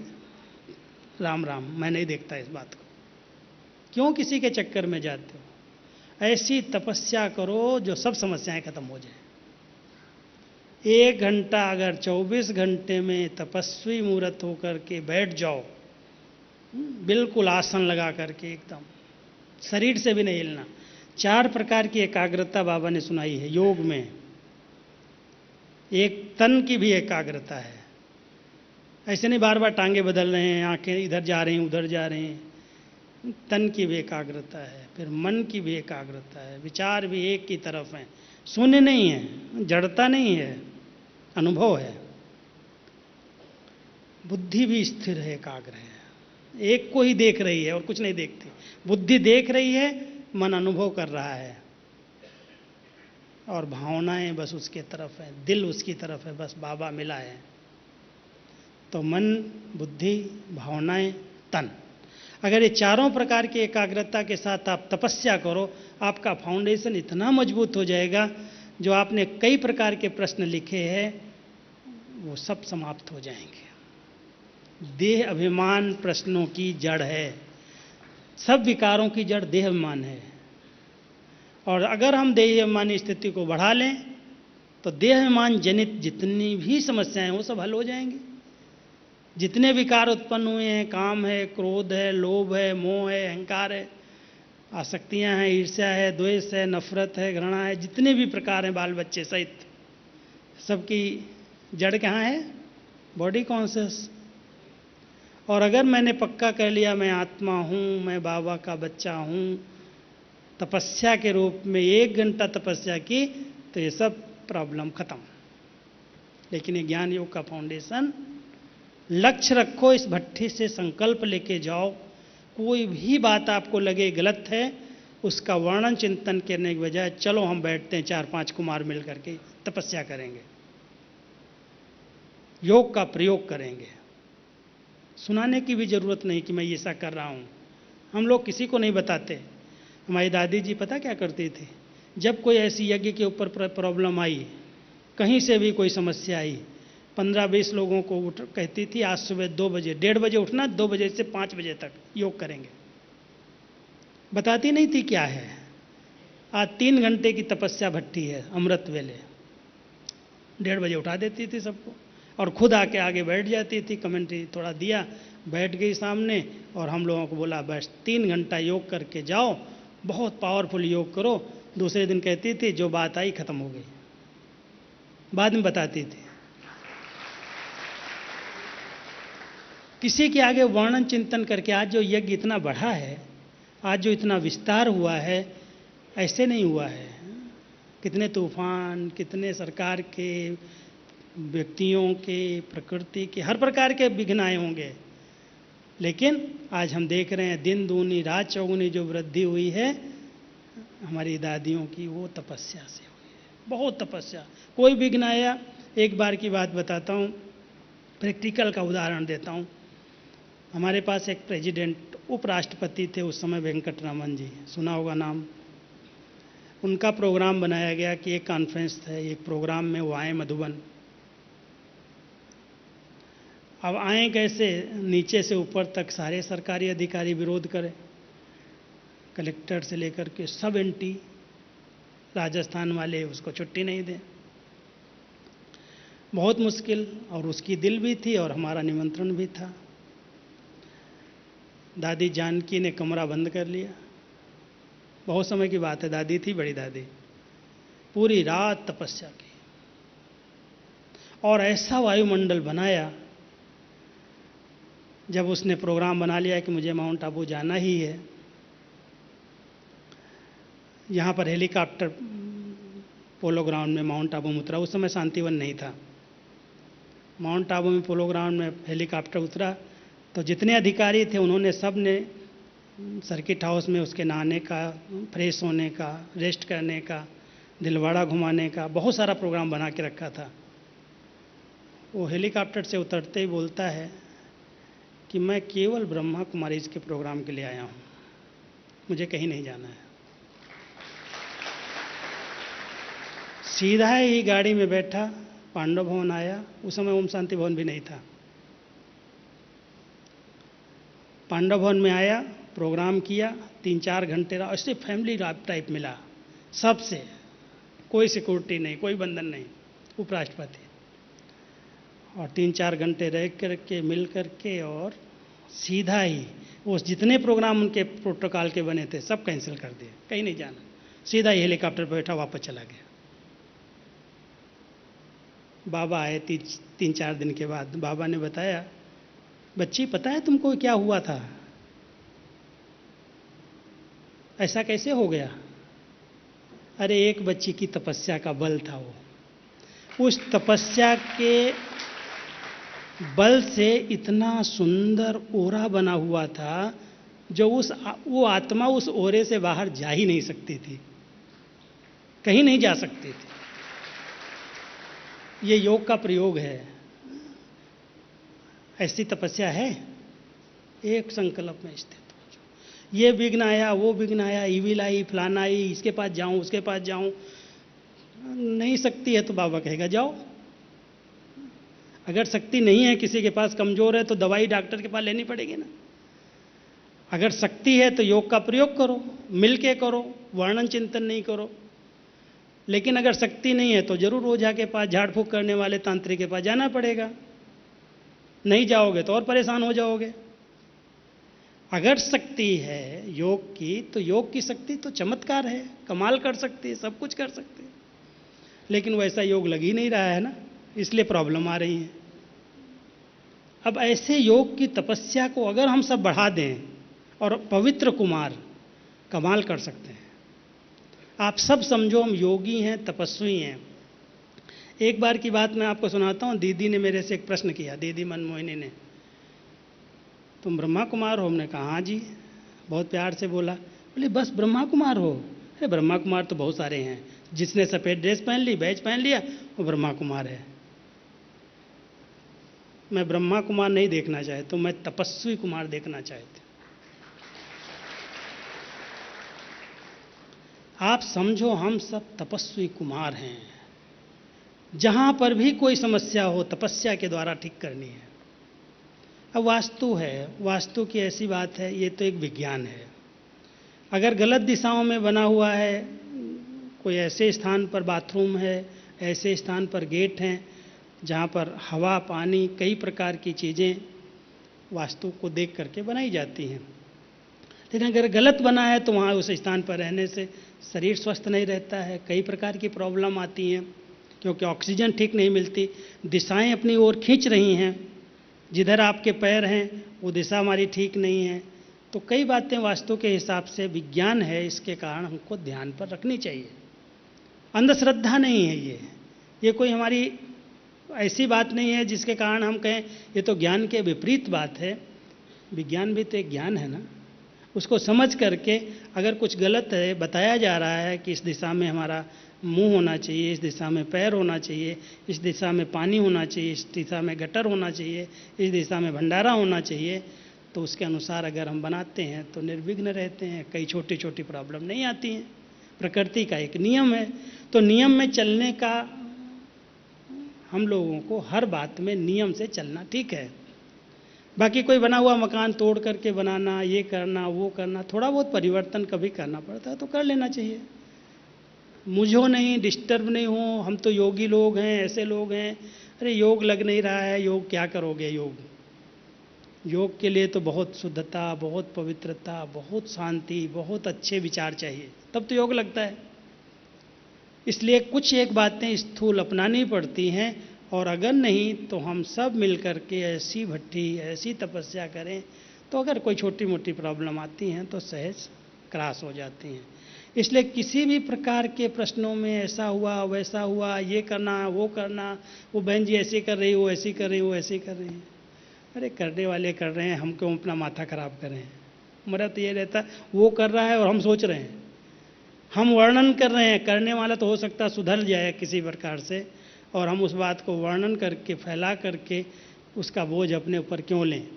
राम राम, मैं नहीं देखता इस बात को। क्यों किसी के चक्कर में जाते हो? ऐसी तपस्या करो जो सब समस्याएं खत्म हो जाए। 1 घंटा अगर 24 घंटे में तपस्वी मूर्त होकर के बैठ जाओ, बिल्कुल आसन लगा करके, एकदम शरीर से भी नहीं हिलना। 4 प्रकार की एकाग्रता बाबा ने सुनाई है योग में। एक तन की भी एकाग्रता है। ऐसे नहीं बार बार टांगे बदल रहे हैं, आंखें इधर जा रही हैं उधर जा रहे हैं। तन की भी एकाग्रता है, फिर मन की भी एकाग्रता है, विचार भी एक की तरफ हैं, शून्य नहीं है, जड़ता नहीं है, अनुभव है। बुद्धि भी स्थिर है, एकाग्र है, एक को ही देख रही है और कुछ नहीं देखती। बुद्धि देख रही है, मन अनुभव कर रहा है, और भावनाएं बस उसके तरफ है, दिल उसकी तरफ है, बस बाबा मिला है। तो मन, बुद्धि, भावनाएं, तन, अगर ये चारों प्रकार की एकाग्रता के साथ आप तपस्या करो, आपका फाउंडेशन इतना मजबूत हो जाएगा, जो आपने कई प्रकार के प्रश्न लिखे हैं वो सब समाप्त हो जाएंगे। देह अभिमान प्रश्नों की जड़ है, सब विकारों की जड़ देह अभिमान है। और अगर हम देह अभिमानी स्थिति को बढ़ा लें तो देह अभिमान जनित जितनी भी समस्याएं वो सब हल हो जाएंगी। जितने विकार उत्पन्न हुए हैं, काम है, क्रोध है, लोभ है, मोह है, अहंकार है, आसक्तियां हैं, ईर्ष्या है, द्वेष है, नफरत है, घृणा है, जितने भी प्रकार हैं बाल बच्चे सहित, सबकी जड़ कहाँ है? Body conscious. और अगर मैंने पक्का कर लिया मैं आत्मा हूँ, मैं बाबा का बच्चा हूँ, तपस्या के रूप में 1 घंटा तपस्या की तो ये सब प्रॉब्लम खत्म। लेकिन ये ज्ञान योग का फाउंडेशन, लक्ष्य रखो, इस भट्ठी से संकल्प लेके जाओ। कोई भी बात आपको लगे गलत है, उसका वर्णन चिंतन करने के बजाय चलो हम बैठते हैं 4-5 कुमार मिल करके तपस्या करेंगे, योग का प्रयोग करेंगे। सुनाने की भी जरूरत नहीं कि मैं ऐसा कर रहा हूँ। हम लोग किसी को नहीं बताते। हमारी दादी जी पता क्या करती थी? जब कोई ऐसी यज्ञ के ऊपर प्रॉब्लम आई, कहीं से भी कोई समस्या आई, 15-20 लोगों को कहती थी आज सुबह 2 बजे, 1:30 बजे उठना, 2 बजे से 5 बजे तक योग करेंगे। बताती नहीं थी क्या है। आज 3 घंटे की तपस्या भट्टी है, अमृत वेले। 1:30 बजे उठा देती थी सबको और खुद आके आगे बैठ जाती थी, कमेंट्री थोड़ा दिया, बैठ गई सामने और हम लोगों को बोला बस 3 घंटा योग करके जाओ, बहुत पावरफुल योग करो। दूसरे दिन कहती थी जो बात आई खत्म हो गई, बाद में बताती थी। किसी के आगे वर्णन चिंतन करके आज जो यज्ञ इतना बढ़ा है, आज जो इतना विस्तार हुआ है, ऐसे नहीं हुआ है। कितने तूफान, कितने सरकार के, व्यक्तियों के, प्रकृति के, हर प्रकार के विघ्न आए होंगे, लेकिन आज हम देख रहे हैं दिन दूनी रात चौगुनी जो वृद्धि हुई है हमारी दादियों की, वो तपस्या से हुई है। बहुत तपस्या। कोई विघ्न आया, एक बार की बात बताता हूँ, प्रैक्टिकल का उदाहरण देता हूँ। हमारे पास एक प्रेसिडेंट, उपराष्ट्रपति थे उस समय, वेंकटरामन जी, सुना होगा नाम। उनका प्रोग्राम बनाया गया कि एक कॉन्फ्रेंस है, एक प्रोग्राम में वो आए मधुबन। अब आए कैसे? नीचे से ऊपर तक सारे सरकारी अधिकारी विरोध करें, कलेक्टर से लेकर के सब एंटी, राजस्थान वाले उसको छुट्टी नहीं दें। बहुत मुश्किल, और उसकी दिल भी थी और हमारा निमंत्रण भी था। दादी जानकी ने कमरा बंद कर लिया। बहुत समय की बात है, दादी थी, बड़ी दादी, पूरी रात तपस्या की और ऐसा वायुमंडल बनाया। जब उसने प्रोग्राम बना लिया कि मुझे माउंट आबू जाना ही है, यहाँ पर हेलीकॉप्टर पोलो ग्राउंड में माउंट आबू में उतरा। उस समय शांतिवन नहीं था। माउंट आबू में पोलो ग्राउंड में हेलीकॉप्टर उतरा, तो जितने अधिकारी थे उन्होंने सब ने सर्किट हाउस में उसके नहाने का, फ्रेश होने का, रेस्ट करने का, दिलवाड़ा घुमाने का बहुत सारा प्रोग्राम बना के रखा था। वो हेलीकॉप्टर से उतरते ही बोलता है कि मैं केवल ब्रह्मा कुमारीज के प्रोग्राम के लिए आया हूँ, मुझे कहीं नहीं जाना है। सीधा ही गाड़ी में बैठा, पांडव भवन आया। उस समय ओम शांति भवन भी नहीं था। पांडव भवन में आया, प्रोग्राम किया, 3-4 घंटे रहा। ऐसे फैमिली टाइप मिला सबसे, कोई सिक्योरिटी नहीं, कोई बंधन नहीं, उपराष्ट्रपति। और 3-4 घंटे रह करके मिल करके और सीधा ही वो जितने प्रोग्राम उनके प्रोटोकॉल के बने थे सब कैंसिल कर दिए, कहीं नहीं जाना। सीधा ही हेलीकॉप्टर पर बैठा वापस चला गया। बाबा आए 3-4 दिन के बाद। बाबा ने बताया, बच्ची पता है तुमको क्या हुआ था? ऐसा कैसे हो गया? अरे एक बच्ची की तपस्या का बल था वो। उस तपस्या के बल से इतना सुंदर ओरा बना हुआ था जो वो आत्मा उस ओरे से बाहर जा ही नहीं सकती थी, कहीं नहीं जा सकती थी। ये योग का प्रयोग है। ऐसी तपस्या है, एक संकल्प में स्थित हो जाओ। ये विघ्न आया, वो विघ्न आया, ईविल आई, फलाना आई, इसके पास जाऊं, उसके पास जाऊं, नहीं सकती है तो बाबा कहेगा जाओ। अगर शक्ति नहीं है, किसी के पास कमजोर है, तो दवाई डॉक्टर के पास लेनी पड़ेगी ना। अगर शक्ति है तो योग का प्रयोग करो, मिलके करो, वर्णन चिंतन नहीं करो। लेकिन अगर शक्ति नहीं है तो जरूर ओझा के पास, झाड़ फूक करने वाले तांत्रिक के पास जाना पड़ेगा। नहीं जाओगे तो और परेशान हो जाओगे। अगर शक्ति है योग की, तो योग की शक्ति तो चमत्कार है, कमाल कर सकती है, सब कुछ कर सकती है। लेकिन वैसा योग लग ही नहीं रहा है ना, इसलिए प्रॉब्लम आ रही है। अब ऐसे योग की तपस्या को अगर हम सब बढ़ा दें, और पवित्र कुमार कमाल कर सकते हैं। आप सब समझो हम योगी हैं, तपस्वी हैं। एक बार की बात मैं आपको सुनाता हूँ। दीदी ने मेरे से एक प्रश्न किया, दीदी मनमोहिनी ने, तुम ब्रह्मा कुमार हो? हमने कहा हाँ जी। बहुत प्यार से बोला, बोले बस ब्रह्मा कुमार हो? अरे ब्रह्मा कुमार तो बहुत सारे हैं, जिसने सफ़ेद ड्रेस पहन ली, बैज पहन लिया, वो ब्रह्मा कुमार है। मैं ब्रह्मा कुमार नहीं देखना चाहता, मैं तपस्वी कुमार देखना चाहता। आप समझो हम सब तपस्वी कुमार हैं। जहां पर भी कोई समस्या हो, तपस्या के द्वारा ठीक करनी है। अब वास्तु है, वास्तु की ऐसी बात है, ये तो एक विज्ञान है। अगर गलत दिशाओं में बना हुआ है, कोई ऐसे स्थान पर बाथरूम है, ऐसे स्थान पर गेट हैं जहाँ पर हवा, पानी, कई प्रकार की चीज़ें वास्तु को देख करके बनाई जाती हैं। लेकिन अगर गलत बना है तो वहाँ उस स्थान पर रहने से शरीर स्वस्थ नहीं रहता है, कई प्रकार की प्रॉब्लम आती हैं, क्योंकि ऑक्सीजन ठीक नहीं मिलती, दिशाएं अपनी ओर खींच रही हैं, जिधर आपके पैर हैं वो दिशा हमारी ठीक नहीं है। तो कई बातें वास्तु के हिसाब से विज्ञान है, इसके कारण हमको ध्यान पर रखनी चाहिए। अंधश्रद्धा नहीं है ये कोई हमारी ऐसी बात नहीं है जिसके कारण हम कहें ये तो ज्ञान के विपरीत बात है। विज्ञान भी तो एक ज्ञान है ना। उसको समझ करके अगर कुछ गलत है, बताया जा रहा है कि इस दिशा में हमारा मुंह होना चाहिए, इस दिशा में पैर होना चाहिए, इस दिशा में पानी होना चाहिए, इस दिशा में गटर होना चाहिए, इस दिशा में भंडारा होना चाहिए, तो उसके अनुसार अगर हम बनाते हैं तो निर्विघ्न रहते हैं, कई छोटी छोटी प्रॉब्लम नहीं आती हैं। प्रकृति का एक नियम है, तो नियम में चलने का हम लोगों को हर बात में नियम से चलना ठीक है। बाकी कोई बना हुआ मकान तोड़ करके बनाना, ये करना, वो करना, थोड़ा बहुत परिवर्तन कभी करना पड़ता है तो कर लेना चाहिए। मुझो नहीं, डिस्टर्ब नहीं हो, हम तो योगी लोग हैं, ऐसे लोग हैं, अरे योग लग नहीं रहा है, योग क्या करोगे? योग के लिए तो बहुत शुद्धता, बहुत पवित्रता, बहुत शांति, बहुत अच्छे विचार चाहिए, तब तो योग लगता है। इसलिए कुछ एक बातें स्थूल अपनानी पड़ती हैं, और अगर नहीं तो हम सब मिलकर के ऐसी भट्टी, ऐसी तपस्या करें तो अगर कोई छोटी मोटी प्रॉब्लम आती हैं तो सहज क्रॉस हो जाती हैं। इसलिए किसी भी प्रकार के प्रश्नों में ऐसा हुआ, वैसा हुआ, ये करना, वो करना, वो बहन जी ऐसे कर रही, वो ऐसी कर रही, वो ऐसी कर रही है, अरे करने वाले कर रहे हैं, हम क्यों अपना माथा खराब करें। हमारा तो ये रहता है वो कर रहा है और हम सोच रहे हैं, हम वर्णन कर रहे हैं, करने वाला तो हो सकता है सुधर जाए किसी प्रकार से, और हम उस बात को वर्णन करके फैला करके उसका बोझ अपने ऊपर क्यों लें।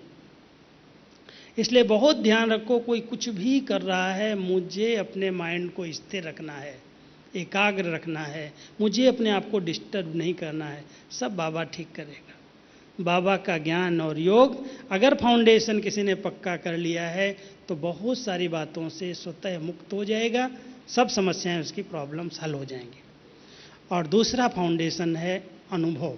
इसलिए बहुत ध्यान रखो, कोई कुछ भी कर रहा है, मुझे अपने माइंड को स्थिर रखना है, एकाग्र रखना है, मुझे अपने आप को डिस्टर्ब नहीं करना है, सब बाबा ठीक करेगा। बाबा का ज्ञान और योग अगर फाउंडेशन किसी ने पक्का कर लिया है तो बहुत सारी बातों से स्वतः मुक्त हो जाएगा, सब समस्याएं उसकी प्रॉब्लम्स हल हो जाएंगी। और दूसरा फाउंडेशन है अनुभव।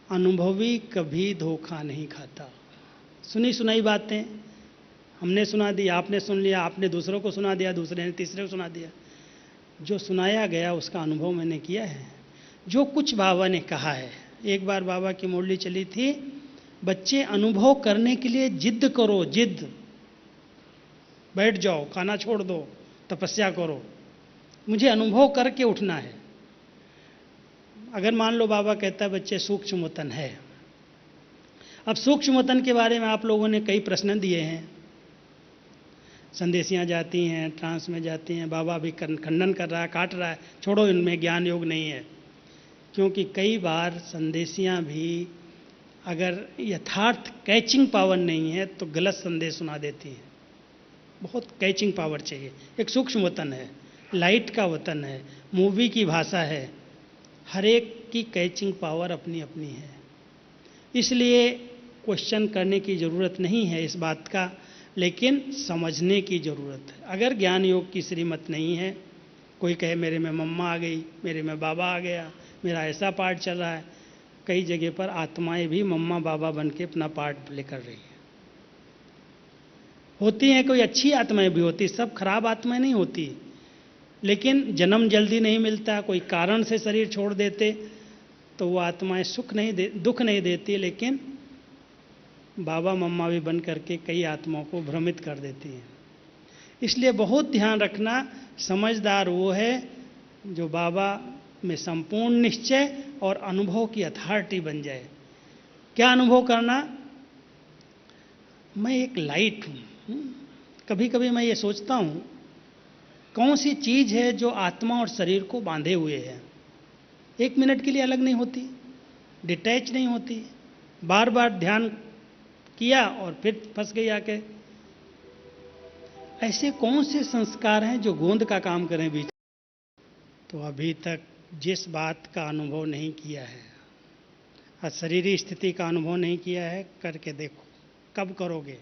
अनुभवी कभी धोखा नहीं खाता। सुनी सुनाई बातें हमने सुना दी, आपने सुन लिया, आपने दूसरों को सुना दिया, दूसरे ने तीसरे को सुना दिया। जो सुनाया गया उसका अनुभव मैंने किया है। जो कुछ बाबा ने कहा है, एक बार बाबा की मुरली चली थी, बच्चे अनुभव करने के लिए जिद करो, जिद, बैठ जाओ, खाना छोड़ दो, तपस्या करो, मुझे अनुभव करके उठना है। अगर मान लो बाबा कहता है बच्चे सूक्ष्म वतन है, अब सूक्ष्म वतन के बारे में आप लोगों ने कई प्रश्न दिए हैं, संदेशियाँ जाती हैं, ट्रांस में जाती हैं, बाबा भी खंडन कर रहा है, काट रहा है, छोड़ो इनमें ज्ञान योग नहीं है। क्योंकि कई बार संदेशियाँ भी अगर यथार्थ कैचिंग पावर नहीं है तो गलत संदेश सुना देती हैं। बहुत कैचिंग पावर चाहिए। एक सूक्ष्म वतन है, लाइट का वतन है, मूवी की भाषा है, हर एक की कैचिंग पावर अपनी अपनी है। इसलिए क्वेश्चन करने की ज़रूरत नहीं है इस बात का, लेकिन समझने की ज़रूरत है। अगर ज्ञान योग की श्रीमत नहीं है, कोई कहे मेरे में मम्मा आ गई, मेरे में बाबा आ गया, मेरा ऐसा पार्ट चल रहा है, कई जगह पर आत्माएं भी मम्मा बाबा बन के अपना पार्ट प्ले कर रही हैं। होती हैं, कोई अच्छी आत्माएं भी होती, सब खराब आत्माएं नहीं होती, लेकिन जन्म जल्दी नहीं मिलता, कोई कारण से शरीर छोड़ देते तो वो आत्माएं दुख नहीं देती, लेकिन बाबा मम्मा भी बन करके कई आत्माओं को भ्रमित कर देती हैं। इसलिए बहुत ध्यान रखना, समझदार वो है जो बाबा में संपूर्ण निश्चय और अनुभव की अथॉरिटी बन जाए। क्या अनुभव करना? मैं एक लाइट हूँ। कभी कभी मैं ये सोचता हूँ, कौन सी चीज़ है जो आत्मा और शरीर को बांधे हुए है, एक मिनट के लिए अलग नहीं होती, डिटैच नहीं होती, बार बार ध्यान किया और फिर फंस गई आके। ऐसे कौन से संस्कार हैं जो गोंद का काम करें बीच? तो अभी तक जिस बात का अनुभव नहीं किया है, अशरीरी स्थिति का अनुभव नहीं किया है, करके देखो। कब करोगे?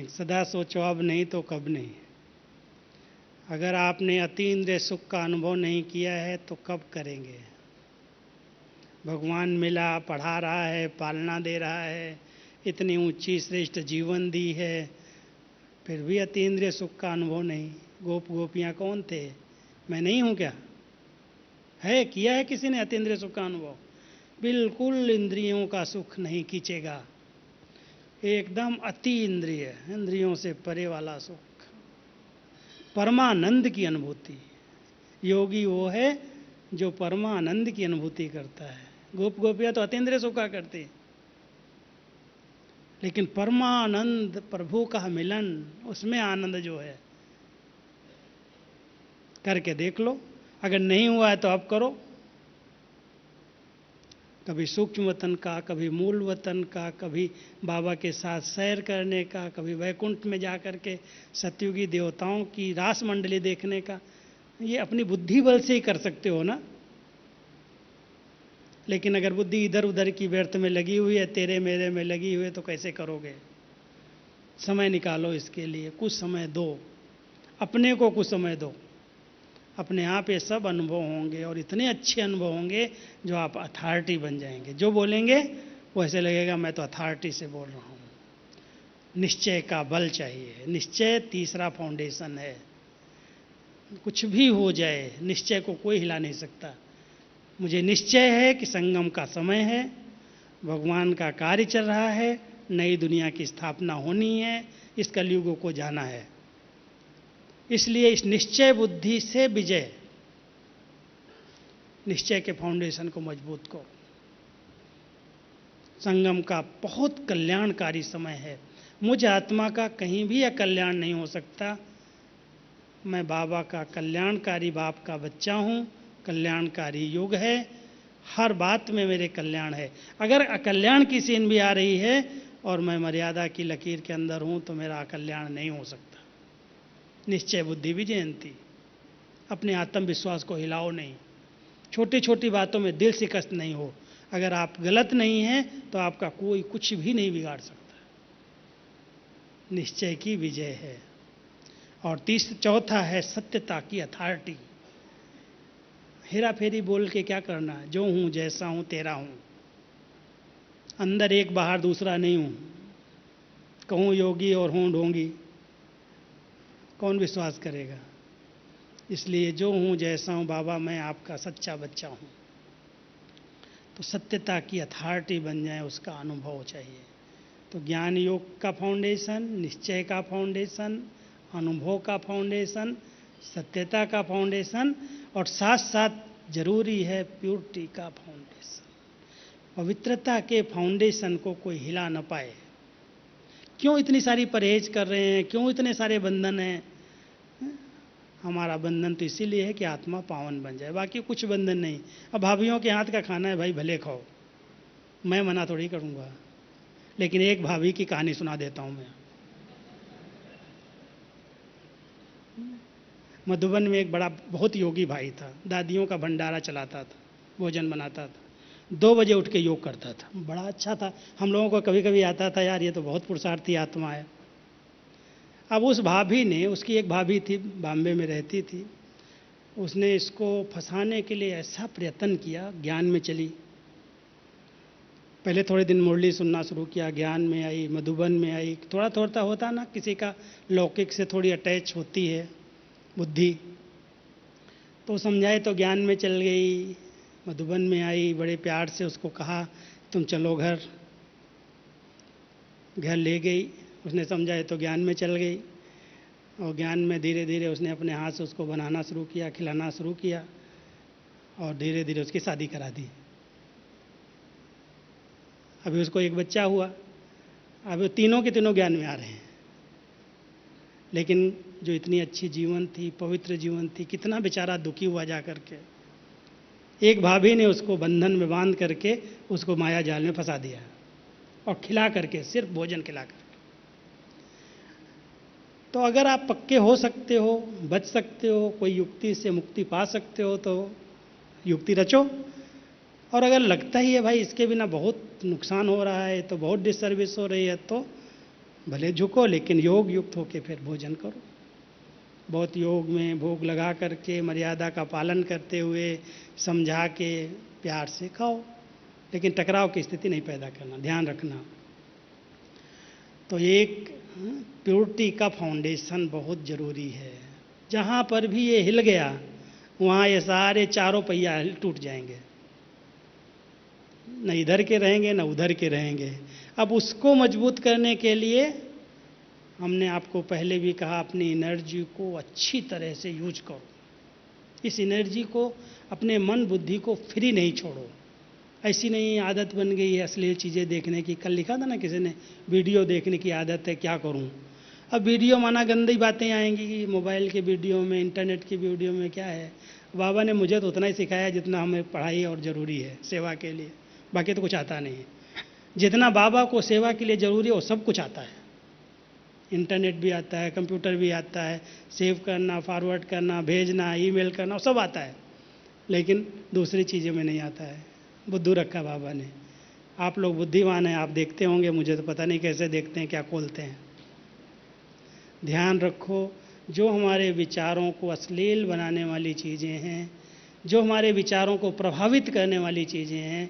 सदा सोचो अब नहीं तो कब नहीं। अगर आपने अतीन्द्रिय सुख का अनुभव नहीं किया है तो कब करेंगे? भगवान मिला, पढ़ा रहा है, पालना दे रहा है, इतनी ऊंची श्रेष्ठ जीवन दी है, फिर भी अतीन्द्रिय सुख का अनुभव नहीं। गोप गोपियाँ कौन थे? मैं नहीं हूँ क्या? है, किया है किसी ने अतीन्द्रिय सुख का अनुभव? बिल्कुल इंद्रियों का सुख नहीं खींचेगा, एकदम अति इंद्रिय, इंद्रियों से परे वाला सुख, परमानंद की अनुभूति। योगी वो है जो परमानंद की अनुभूति करता है। गोप गोपियाँ तो अतीन्द्रिय सुख का करती, लेकिन परमानंद, प्रभु का मिलन, उसमें आनंद जो है, करके देख लो। अगर नहीं हुआ है तो अब करो। कभी सूक्ष्म वतन का, कभी मूल वतन का, कभी बाबा के साथ सैर करने का, कभी वैकुंठ में जा कर के सतयुगी देवताओं की रास मंडली देखने का। ये अपनी बुद्धि बल से ही कर सकते हो ना। लेकिन अगर बुद्धि इधर उधर की व्यर्थ में लगी हुई है, तेरे मेरे में लगी हुई है, तो कैसे करोगे? समय निकालो इसके लिए, कुछ समय दो, अपने को कुछ समय दो। अपने आप ये सब अनुभव होंगे और इतने अच्छे अनुभव होंगे जो आप अथॉरिटी बन जाएंगे। जो बोलेंगे वो ऐसे लगेगा मैं तो अथॉरिटी से बोल रहा हूँ। निश्चय का बल चाहिए। निश्चय तीसरा फाउंडेशन है। कुछ भी हो जाए, निश्चय को कोई हिला नहीं सकता। मुझे निश्चय है कि संगम का समय है, भगवान का कार्य चल रहा है, नई दुनिया की स्थापना होनी है, इस कलयुग को जाना है। इसलिए इस निश्चय बुद्धि से विजय, निश्चय के फाउंडेशन को मजबूत करो। संगम का बहुत कल्याणकारी समय है। मुझ आत्मा का कहीं भी अकल्याण नहीं हो सकता। मैं बाबा का कल्याणकारी बाप का बच्चा हूँ। कल्याणकारी युग है, हर बात में मेरे कल्याण है। अगर अकल्याण की सीन भी आ रही है और मैं मर्यादा की लकीर के अंदर हूँ तो मेरा अकल्याण नहीं हो सकता। निश्चय बुद्धि भी जयंती। अपने आत्मविश्वास को हिलाओ नहीं। छोटी छोटी बातों में दिल शिकस्त नहीं हो। अगर आप गलत नहीं हैं तो आपका कोई कुछ भी नहीं बिगाड़ सकता। निश्चय की विजय है। और चौथा है सत्यता की अथॉरिटी। हेरा फेरी बोल के क्या करना है? जो हूं जैसा हूं तेरा हूं, अंदर एक बाहर दूसरा नहीं हूं। कहूं योगी और हूं ढोंगी, कौन विश्वास करेगा? इसलिए जो हूं जैसा हूं बाबा, मैं आपका सच्चा बच्चा हूं। तो सत्यता की अथॉरिटी बन जाए, उसका अनुभव चाहिए। तो ज्ञान योग का फाउंडेशन, निश्चय का फाउंडेशन, अनुभव का फाउंडेशन, सत्यता का फाउंडेशन, और साथ साथ जरूरी है प्योरिटी का फाउंडेशन। पवित्रता के फाउंडेशन को कोई हिला न पाए। क्यों इतनी सारी परहेज कर रहे हैं? क्यों इतने सारे बंधन हैं? हमारा बंधन तो इसीलिए है कि आत्मा पावन बन जाए, बाकी कुछ बंधन नहीं। अब भाभीियों के हाथ का खाना है भाई, भले खाओ, मैं मना थोड़ी करूँगा। लेकिन एक भाभी की कहानी सुना देता हूँ मैं। मधुबन में एक बड़ा बहुत योगी भाई था। दादियों का भंडारा चलाता था, भोजन बनाता था, 2 बजे उठ के योग करता था। बड़ा अच्छा था। हम लोगों को कभी कभी आता था, यार ये तो बहुत पुरुषार्थी आत्मा है। अब उस भाभी ने, उसकी एक भाभी थी, बॉम्बे में रहती थी, उसने इसको फंसाने के लिए ऐसा प्रयत्न किया। ज्ञान में चली, पहले थोड़े दिन मुरली सुनना शुरू किया, ज्ञान में आई, मधुबन में आई। थोड़ा थोड़ा होता ना, किसी का लौकिक से थोड़ी अटैच होती है बुद्धि, तो समझाए तो ज्ञान में चल गई। मधुबन में आई, बड़े प्यार से उसको कहा तुम चलो घर। घर ले गई, उसने समझाए तो ज्ञान में चल गई। और ज्ञान में धीरे धीरे उसने अपने हाथ से उसको बनाना शुरू किया, खिलाना शुरू किया, और धीरे धीरे उसकी शादी करा दी। अभी उसको एक बच्चा हुआ। अभी तीनों के तीनों ज्ञान में आ रहे हैं। लेकिन जो इतनी अच्छी जीवन थी, पवित्र जीवन थी, कितना बेचारा दुखी हुआ जा करके। एक भाभी ने उसको बंधन में बांध करके उसको माया जाल में फंसा दिया, और खिला करके, सिर्फ भोजन खिला करके। तो अगर आप पक्के हो सकते हो, बच सकते हो, कोई युक्ति से मुक्ति पा सकते हो तो युक्ति रचो। और अगर लगता ही है भाई इसके बिना बहुत नुकसान हो रहा है, तो बहुत डिसर्विस हो रही है, तो भले झुको, लेकिन योग युक्त होके फिर भोजन करो। बहुत योग में भोग लगा करके, मर्यादा का पालन करते हुए, समझा के, प्यार से खाओ, लेकिन टकराव की स्थिति नहीं पैदा करना, ध्यान रखना। तो एक प्योरिटी का फाउंडेशन बहुत ज़रूरी है। जहाँ पर भी ये हिल गया, वहाँ ये सारे चारों पहिया टूट जाएंगे, न इधर के रहेंगे न उधर के रहेंगे। अब उसको मजबूत करने के लिए हमने आपको पहले भी कहा, अपनी एनर्जी को अच्छी तरह से यूज करो। इस एनर्जी को, अपने मन बुद्धि को फ्री नहीं छोड़ो। ऐसी नहीं आदत बन गई है अश्लील चीज़ें देखने की। कल लिखा था ना किसी ने, वीडियो देखने की आदत है, क्या करूं? अब वीडियो माना गंदी बातें आएंगी कि मोबाइल के वीडियो में, इंटरनेट की वीडियो में। क्या है, बाबा ने मुझे तो उतना ही सिखाया जितना हमें पढ़ाई और ज़रूरी है सेवा के लिए, बाकी तो कुछ आता नहीं है। जितना बाबा को सेवा के लिए ज़रूरी है वो सब कुछ आता है। इंटरनेट भी आता है, कंप्यूटर भी आता है, सेव करना, फॉरवर्ड करना, भेजना, ईमेल करना, सब आता है। लेकिन दूसरी चीज़ों में नहीं आता है। बुद्धू रखा बाबा ने। आप लोग बुद्धिमान हैं, आप देखते होंगे, मुझे तो पता नहीं कैसे देखते हैं, क्या खोलते हैं। ध्यान रखो, जो हमारे विचारों को अश्लील बनाने वाली चीज़ें हैं, जो हमारे विचारों को प्रभावित करने वाली चीज़ें हैं,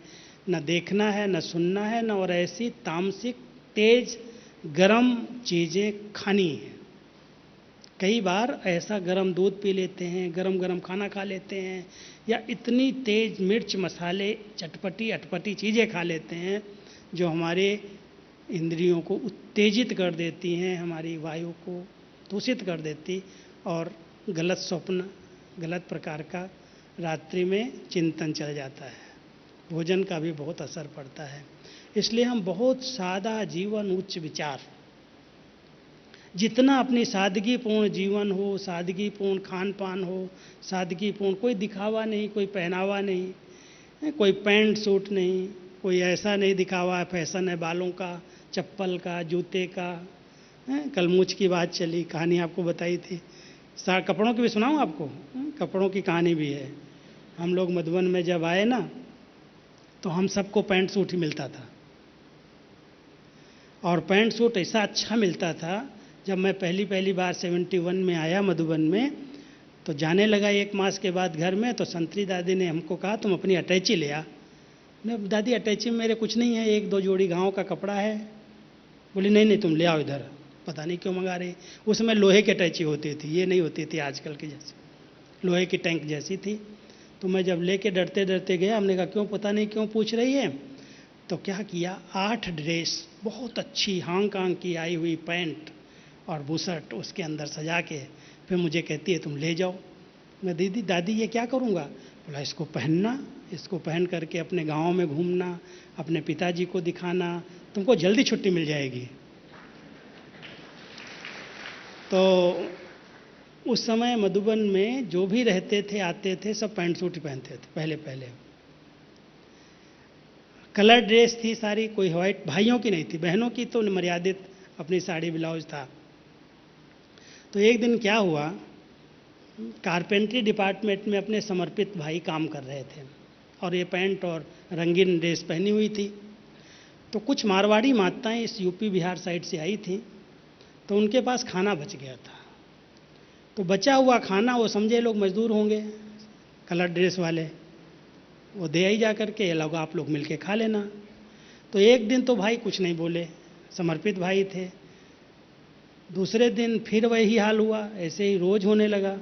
न देखना है, न सुनना है, न और ऐसी तामसिक तेज गरम चीज़ें खानी है। कई बार ऐसा गरम दूध पी लेते हैं, गरम गरम खाना खा लेते हैं, या इतनी तेज मिर्च मसाले चटपटी अटपटी चीज़ें खा लेते हैं जो हमारे इंद्रियों को उत्तेजित कर देती हैं, हमारी वायु को दूषित कर देती, और गलत स्वप्न, गलत प्रकार का रात्रि में चिंतन चल जाता है। भोजन का भी बहुत असर पड़ता है। इसलिए हम बहुत सादा जीवन, उच्च विचार, जितना अपनी सादगीपूर्ण जीवन हो, सादगीपूर्ण खान पान हो, सादगीपूर्ण, कोई दिखावा नहीं, कोई पहनावा नहीं, कोई पैंट सूट नहीं, कोई ऐसा नहीं दिखावा है, फैशन है बालों का, चप्पल का, जूते का। कल मूछ की बात चली, कहानी आपको बताई थी। कपड़ों की भी सुनाऊं आपको? कपड़ों की कहानी भी है। हम लोग मधुबन में जब आए ना, तो हम सबको पैंट सूट ही मिलता था, और पैंट सूट ऐसा अच्छा मिलता था। जब मैं पहली पहली बार 71 में आया मधुबन में, तो जाने लगा 1 मास के बाद घर में, तो संतरी दादी ने हमको कहा तुम अपनी अटैची ले आ। मैं, दादी अटैची में मेरे कुछ नहीं है, 1-2 जोड़ी गाँव का कपड़ा है। बोली नहीं नहीं तुम ले आओ इधर। पता नहीं क्यों मंगा रही। उसमें लोहे की अटैची होती थी, ये नहीं होती थी आजकल की जैसे, लोहे की टैंक जैसी थी। तो मैं जब लेके डरते डरते गया, हमने कहा क्यों, पता नहीं क्यों पूछ रही है। तो क्या किया, 8 ड्रेस बहुत अच्छी हांगकांग की आई हुई पैंट और बुशर्ट उसके अंदर सजा के फिर मुझे कहती है तुम ले जाओ। मैं, दीदी दादी ये क्या करूँगा? बोला इसको पहनना, इसको पहन करके अपने गांव में घूमना, अपने पिताजी को दिखाना, तुमको जल्दी छुट्टी मिल जाएगी। तो उस समय मधुबन में जो भी रहते थे, आते थे, सब पैंट सूट ही पहनते थे पहले पहले। कलर ड्रेस थी सारी, कोई वाइट, भाइयों की नहीं थी, बहनों की तो मर्यादित अपनी साड़ी ब्लाउज था। तो एक दिन क्या हुआ, कारपेंट्री डिपार्टमेंट में अपने समर्पित भाई काम कर रहे थे, और ये पैंट और रंगीन ड्रेस पहनी हुई थी। तो कुछ मारवाड़ी माताएं इस यूपी बिहार साइड से आई थी, तो उनके पास खाना बच गया था। तो बचा हुआ खाना वो समझे लोग मजदूर होंगे, कलर ड्रेस वाले, वो दे आई जा करके, ये लोग आप लोग मिलके खा लेना। तो एक दिन तो भाई कुछ नहीं बोले, समर्पित भाई थे। दूसरे दिन फिर वही हाल हुआ, ऐसे ही रोज होने लगा।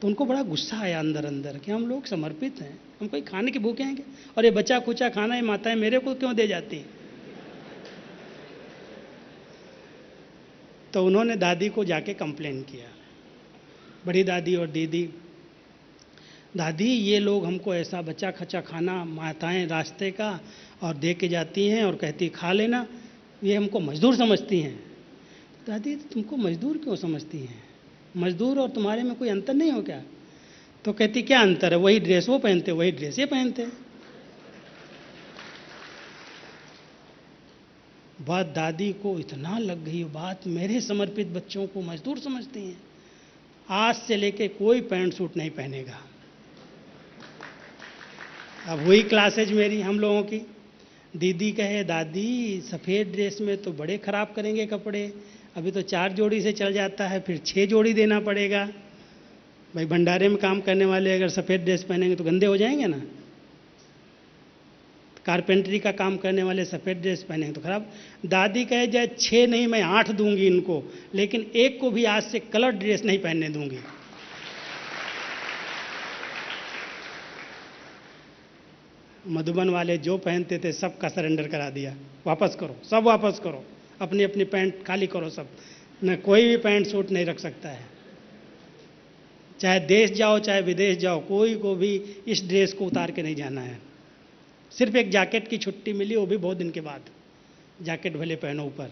तो उनको बड़ा गुस्सा आया अंदर अंदर कि हम लोग समर्पित हैं, हम कोई खाने के भूखे हैं क्या? और ये बचा खुचा खाना ये माताएं मेरे को क्यों दे जाती? तो उन्होंने दादी को जाके कंप्लेन किया, बड़ी दादी और दीदी, दादी ये लोग हमको ऐसा बचा खचा खाना माताएं रास्ते का और दे के जाती हैं और कहती खा लेना, ये हमको मजदूर समझती हैं। दादी तुमको मजदूर क्यों समझती हैं? मजदूर और तुम्हारे में कोई अंतर नहीं हो क्या? तो कहती क्या अंतर है, वही ड्रेस वो पहनते, वही ड्रेस ये पहनते। बात दादी को इतना लग गई बात, मेरे समर्पित बच्चों को मजदूर समझती हैं, आज से लेके कोई पैंट सूट नहीं पहनेगा। अब हुई क्लासेज मेरी हम लोगों की। दीदी कहे दादी सफ़ेद ड्रेस में तो बड़े ख़राब करेंगे कपड़े, अभी तो 4 जोड़ी से चल जाता है, फिर 6 जोड़ी देना पड़ेगा। भाई भंडारे में काम करने वाले अगर सफ़ेद ड्रेस पहनेंगे तो गंदे हो जाएंगे ना। कारपेंटरी का काम करने वाले सफ़ेद ड्रेस पहनेंगे तो खराब। दादी कहे जाए 6 नहीं मैं 8 दूंगी इनको, लेकिन एक को भी आज से कलर ड्रेस नहीं पहनने दूंगी। मधुबन वाले जो पहनते थे सबका सरेंडर करा दिया, वापस करो, सब वापस करो, अपनी अपनी पैंट खाली करो सब, न कोई भी पैंट सूट नहीं रख सकता है। चाहे देश जाओ चाहे विदेश जाओ, कोई को भी इस ड्रेस को उतार के नहीं जाना है। सिर्फ एक जैकेट की छुट्टी मिली, वो भी बहुत दिन के बाद, जैकेट भले पहनो ऊपर।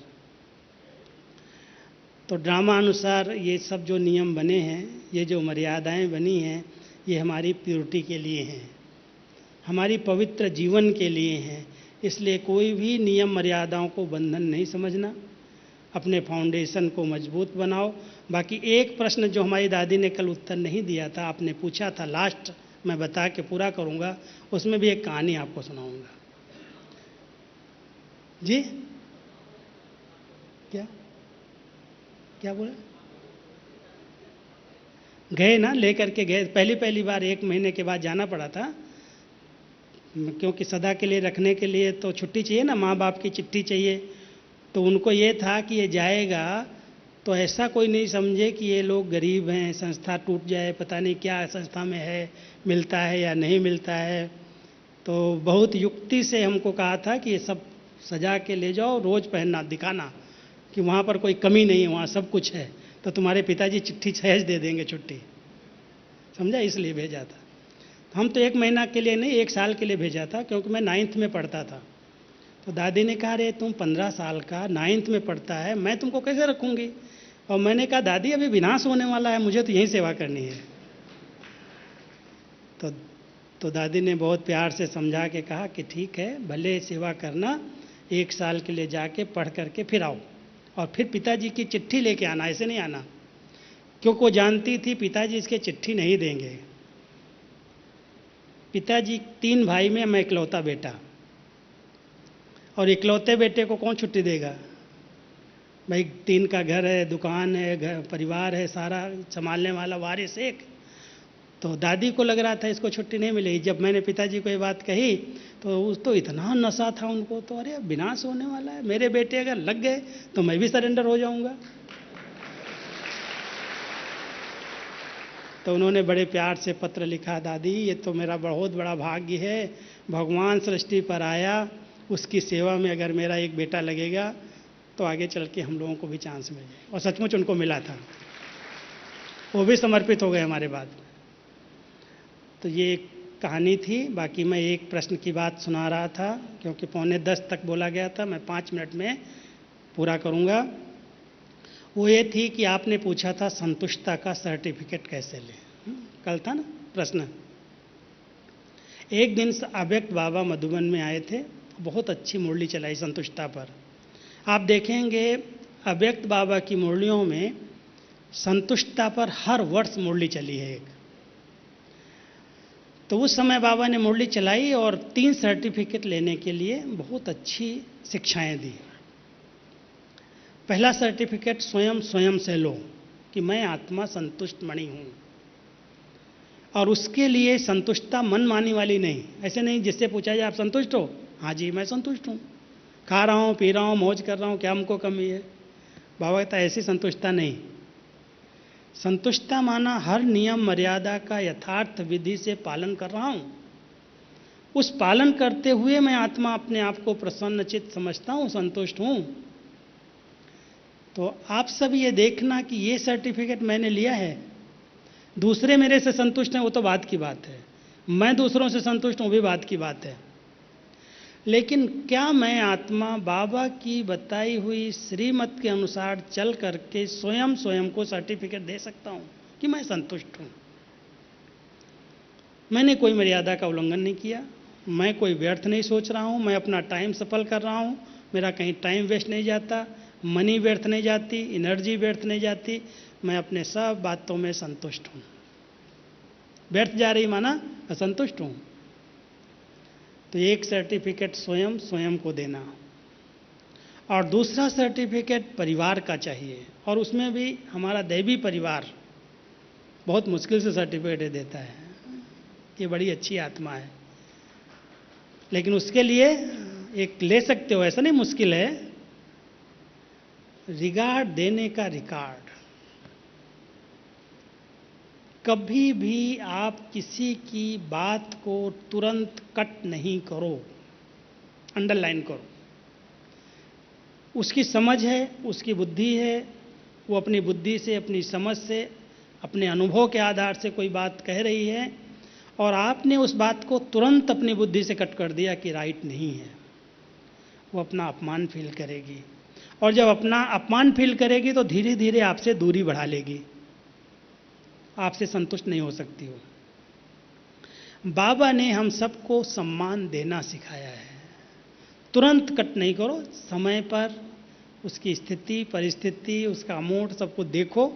तो ड्रामा अनुसार ये सब जो नियम बने हैं, ये जो मर्यादाएं बनी हैं, ये हमारी प्योरिटी के लिए हैं, हमारी पवित्र जीवन के लिए हैं। इसलिए कोई भी नियम मर्यादाओं को बंधन नहीं समझना, अपने फाउंडेशन को मजबूत बनाओ। बाकी एक प्रश्न जो हमारी दादी ने कल उत्तर नहीं दिया था, आपने पूछा था, लास्ट मैं बता के पूरा करूंगा, उसमें भी एक कहानी आपको सुनाऊंगा। जी क्या क्या बोला? गए ना, लेकर के गए, पहली पहली बार 1 महीने के बाद जाना पड़ा था, क्योंकि सदा के लिए रखने के लिए तो छुट्टी चाहिए ना, माँ बाप की चिट्ठी चाहिए। तो उनको ये था कि ये जाएगा तो ऐसा कोई नहीं समझे कि ये लोग गरीब हैं, संस्था टूट जाए, पता नहीं क्या संस्था में है, मिलता है या नहीं मिलता है। तो बहुत युक्ति से हमको कहा था कि ये सब सजा के ले जाओ, रोज़ पहनना, दिखाना कि वहाँ पर कोई कमी नहीं है, वहाँ सब कुछ है, तो तुम्हारे पिताजी चिट्ठी सहज दे देंगे छुट्टी, समझा, इसलिए भेजा था। हम तो 1 महीना के लिए नहीं, 1 साल के लिए भेजा था, क्योंकि मैं 9th में पढ़ता था। तो दादी ने कहा, अरे तुम 15 साल का 9th में पढ़ता है, मैं तुमको कैसे रखूंगी? और मैंने कहा, दादी अभी विनाश होने वाला है, मुझे तो यहीं सेवा करनी है। तो तो दादी ने बहुत प्यार से समझा के कहा कि ठीक है, भले सेवा करना, 1 साल के लिए जाके पढ़ करके फिर आओ, और फिर पिताजी की चिट्ठी लेके आना, ऐसे नहीं आना। क्योंकि वो जानती थी पिताजी इसके चिट्ठी नहीं देंगे। पिताजी 3 भाई में मैं इकलौता बेटा, और इकलौते बेटे को कौन छुट्टी देगा? भाई 3 का घर है, दुकान है, घर परिवार है, सारा संभालने वाला वारिस एक। तो दादी को लग रहा था इसको छुट्टी नहीं मिलेगी। जब मैंने पिताजी को ये बात कही तो इतना नशा था उनको, तो अरे विनाश होने वाला है, मेरे बेटे अगर लग गए तो मैं भी सरेंडर हो जाऊंगा। तो उन्होंने बड़े प्यार से पत्र लिखा, दादी ये तो मेरा बहुत बड़ा भाग्य है, भगवान सृष्टि पर आया, उसकी सेवा में अगर मेरा एक बेटा लगेगा तो आगे चल के हम लोगों को भी चांस मिल जाए। और सचमुच उनको मिला था, वो भी समर्पित हो गए हमारे बाद। तो ये एक कहानी थी। बाकी मैं एक प्रश्न की बात सुना रहा था, क्योंकि 9:45 तक बोला गया था, मैं 5 मिनट में पूरा करूंगा। वो ये थी कि आपने पूछा था संतुष्टता का सर्टिफिकेट कैसे लें, कल था ना प्रश्न। एक दिन अव्यक्त बाबा मधुबन में आए थे, बहुत अच्छी मुरली चलाई संतुष्टता पर। आप देखेंगे अव्यक्त बाबा की मुरलियों में संतुष्टता पर हर वर्ष मुरली चली है एक। तो उस समय बाबा ने मुरली चलाई और 3 सर्टिफिकेट लेने के लिए बहुत अच्छी शिक्षाएं दी। पहला सर्टिफिकेट स्वयं स्वयं से लो कि मैं आत्मा संतुष्ट मणि हूं, और उसके लिए संतुष्टता मनमानी वाली नहीं। ऐसे नहीं जिससे पूछा जाए आप संतुष्ट हो, हाँ जी मैं संतुष्ट हूँ, खा रहा हूँ, पी रहा हूँ, मौज कर रहा हूँ, क्या हमको कमी है? बाबा कहता ऐसी संतुष्टता नहीं। संतुष्टता माना हर नियम मर्यादा का यथार्थ विधि से पालन कर रहा हूं, उस पालन करते हुए मैं आत्मा अपने आप को प्रसन्न चित्त समझता हूं, संतुष्ट हूं। तो आप सब ये देखना कि ये सर्टिफिकेट मैंने लिया है, दूसरे मेरे से संतुष्ट हैं वो तो बात की बात है, मैं दूसरों से संतुष्ट हूं भी बात की बात है, लेकिन क्या मैं आत्मा बाबा की बताई हुई श्रीमत के अनुसार चल करके स्वयं स्वयं को सर्टिफिकेट दे सकता हूं कि मैं संतुष्ट हूं? मैंने कोई मर्यादा का उल्लंघन नहीं किया, मैं कोई व्यर्थ नहीं सोच रहा हूं, मैं अपना टाइम सफल कर रहा हूं, मेरा कहीं टाइम वेस्ट नहीं जाता, मनी व्यर्थ नहीं जाती, एनर्जी व्यर्थ नहीं जाती, मैं अपने सब बातों में संतुष्ट हूं। व्यर्थ जा रही माना असंतुष्ट हूं। तो एक सर्टिफिकेट स्वयं स्वयं को देना, और दूसरा सर्टिफिकेट परिवार का चाहिए, और उसमें भी हमारा दैवी परिवार बहुत मुश्किल से सर्टिफिकेट देता है कि बड़ी अच्छी आत्मा है, लेकिन उसके लिए एक ले सकते हो, ऐसा नहीं मुश्किल है, रिगार्ड देने का रिकॉर्ड। कभी भी आप किसी की बात को तुरंत कट नहीं करो, अंडरलाइन करो। उसकी समझ है, उसकी बुद्धि है, वो अपनी बुद्धि से, अपनी समझ से, अपने अनुभव के आधार से कोई बात कह रही है, और आपने उस बात को तुरंत अपनी बुद्धि से कट कर दिया कि राइट नहीं है, वो अपना अपमान फील करेगी, और जब अपना अपमान फील करेगी तो धीरे धीरे आपसे दूरी बढ़ा लेगी, आपसे संतुष्ट नहीं हो सकती हो। बाबा ने हम सबको सम्मान देना सिखाया है। तुरंत कट नहीं करो, समय पर उसकी स्थिति परिस्थिति, उसका मूड सबको देखो,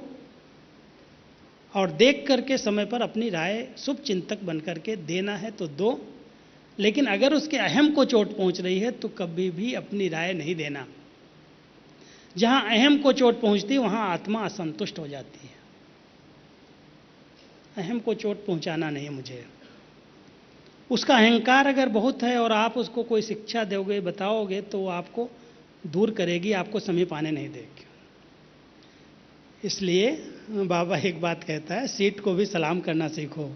और देख करके समय पर अपनी राय शुभ चिंतक बन करके देना है तो दो, लेकिन अगर उसके अहम को चोट पहुंच रही है तो कभी भी अपनी राय नहीं देना। जहां अहम को चोट पहुंचती वहां आत्मा असंतुष्ट हो जाती है। अहम को चोट पहुंचाना नहीं मुझे। उसका अहंकार अगर बहुत है और आप उसको कोई शिक्षा दोगे, बताओगे, तो वो आपको दूर करेगी, आपको समीप आने नहीं देगी। इसलिए बाबा एक बात कहता है, सीट को भी सलाम करना सीखो।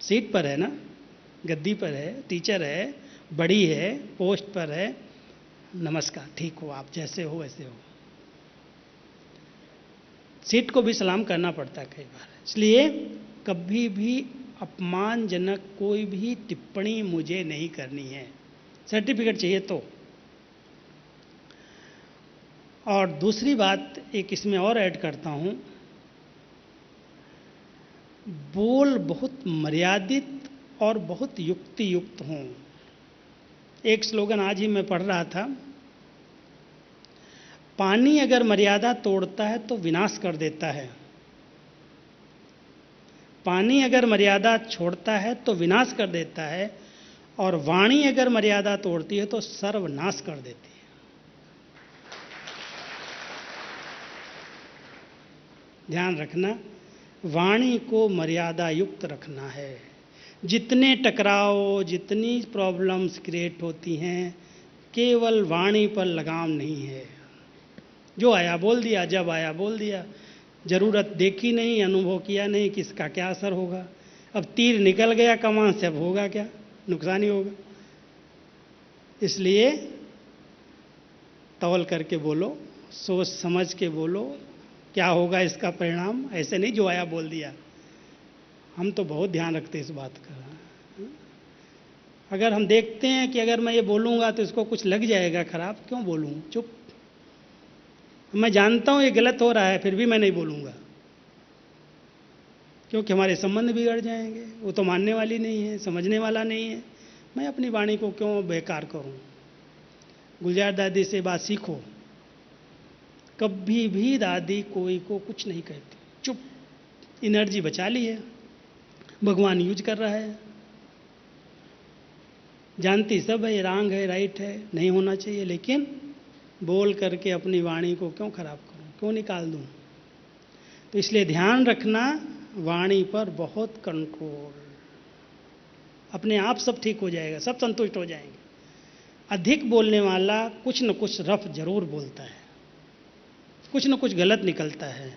सीट पर है ना, गद्दी पर है, टीचर है, बड़ी है, पोस्ट पर है, नमस्कार, ठीक हो, आप जैसे हो वैसे हो। सीट को भी सलाम करना पड़ता है कई बार। इसलिए कभी भी अपमानजनक कोई भी टिप्पणी मुझे नहीं करनी है। सर्टिफिकेट चाहिए तो। और दूसरी बात एक इसमें और ऐड करता हूं, बोल बहुत मर्यादित और बहुत युक्ति युक्त हों। एक स्लोगन आज ही मैं पढ़ रहा था, पानी अगर मर्यादा तोड़ता है तो विनाश कर देता है, पानी अगर मर्यादा छोड़ता है तो विनाश कर देता है, और वाणी अगर मर्यादा तोड़ती है तो सर्वनाश कर देती है। ध्यान रखना, वाणी को मर्यादा युक्त रखना है। जितने टकराव, जितनी प्रॉब्लम्स क्रिएट होती हैं, केवल वाणी पर लगाम नहीं है। जो आया बोल दिया, जब आया बोल दिया, जरूरत देखी नहीं, अनुभव किया नहीं किसका क्या असर होगा। अब तीर निकल गया कमान से, अब होगा क्या, नुकसान ही होगा। इसलिए तौल करके बोलो, सोच समझ के बोलो, क्या होगा इसका परिणाम। ऐसे नहीं जो आया बोल दिया। हम तो बहुत ध्यान रखते हैं इस बात का। अगर हम देखते हैं कि अगर मैं ये बोलूँगा तो इसको कुछ लग जाएगा खराब, क्यों बोलूँ, चुप। मैं जानता हूँ ये गलत हो रहा है, फिर भी मैं नहीं बोलूँगा, क्योंकि हमारे संबंध बिगड़ जाएंगे। वो तो मानने वाली नहीं है, समझने वाला नहीं है, मैं अपनी वाणी को क्यों बेकार करूँ। गुलजार दादी से बात सीखो, कभी भी दादी कोई को कुछ नहीं कहती, चुप। एनर्जी बचा ली है, भगवान यूज कर रहा है, जानती सब है, रॉन्ग है, राइट है, नहीं होना चाहिए, लेकिन बोल करके अपनी वाणी को क्यों खराब करूं, क्यों निकाल दूं। तो इसलिए ध्यान रखना, वाणी पर बहुत कंट्रोल। अपने आप सब ठीक हो जाएगा, सब संतुष्ट हो जाएंगे। अधिक बोलने वाला कुछ न कुछ रफ जरूर बोलता है, कुछ न कुछ गलत निकलता है।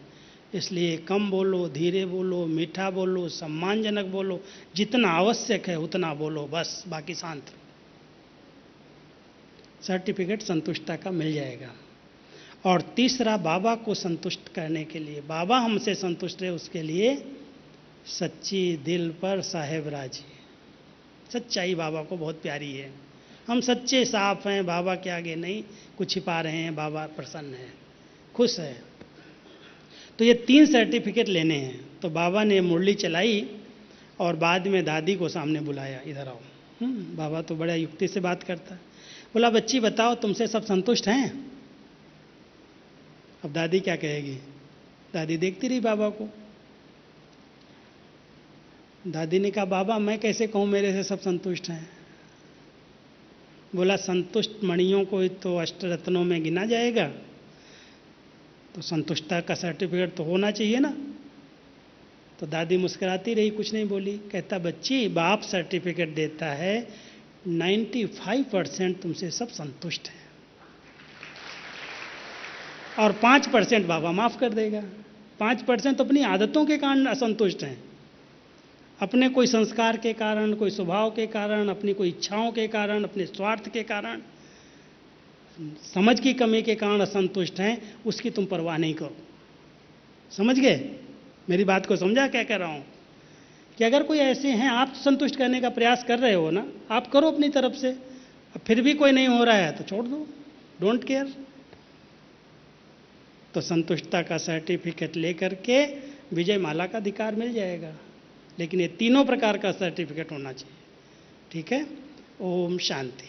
इसलिए कम बोलो, धीरे बोलो, मीठा बोलो, सम्मानजनक बोलो, जितना आवश्यक है उतना बोलो, बस, बाकी शांत। सर्टिफिकेट संतुष्टता का मिल जाएगा। और तीसरा, बाबा को संतुष्ट करने के लिए, बाबा हमसे संतुष्ट रहे उसके लिए सच्ची दिल पर साहेब राजी। सच्चाई बाबा को बहुत प्यारी है। हम सच्चे साफ हैं, बाबा के आगे नहीं कुछ छिपा रहे हैं, बाबा प्रसन्न है, खुश है। तो ये 3 सर्टिफिकेट लेने हैं। तो बाबा ने मुरली चलाई और बाद में दादी को सामने बुलाया, इधर आओ। बाबा तो बड़ा युक्ति से बात करता है। बोला, बच्ची बताओ तुमसे सब संतुष्ट हैं। अब दादी क्या कहेगी। दादी देखती रही बाबा को। दादी ने कहा, बाबा मैं कैसे कहूँ मेरे से सब संतुष्ट हैं। बोला, संतुष्ट मणियों को तो अष्टरत्नों में गिना जाएगा, तो संतुष्टता का सर्टिफिकेट तो होना चाहिए ना। तो दादी मुस्कुराती रही, कुछ नहीं बोली। कहता, बच्ची बाप सर्टिफिकेट देता है 95% तुमसे सब संतुष्ट है, और 5% बाबा माफ कर देगा। 5% अपनी आदतों के कारण असंतुष्ट हैं, अपने कोई संस्कार के कारण, कोई स्वभाव के कारण, अपनी कोई इच्छाओं के कारण, अपने स्वार्थ के कारण, समझ की कमी के कारण असंतुष्ट हैं। उसकी तुम परवाह नहीं करो। समझ गए मेरी बात को? समझा क्या कह रहा हूं? कि अगर कोई ऐसे हैं, आप संतुष्ट करने का प्रयास कर रहे हो ना, आप करो अपनी तरफ से, फिर भी कोई नहीं हो रहा है तो छोड़ दो, डोंट केयर। तो संतुष्टता का सर्टिफिकेट लेकर के विजय माला का अधिकार मिल जाएगा। लेकिन ये तीनों प्रकार का सर्टिफिकेट होना चाहिए। ठीक है? ओम शांति।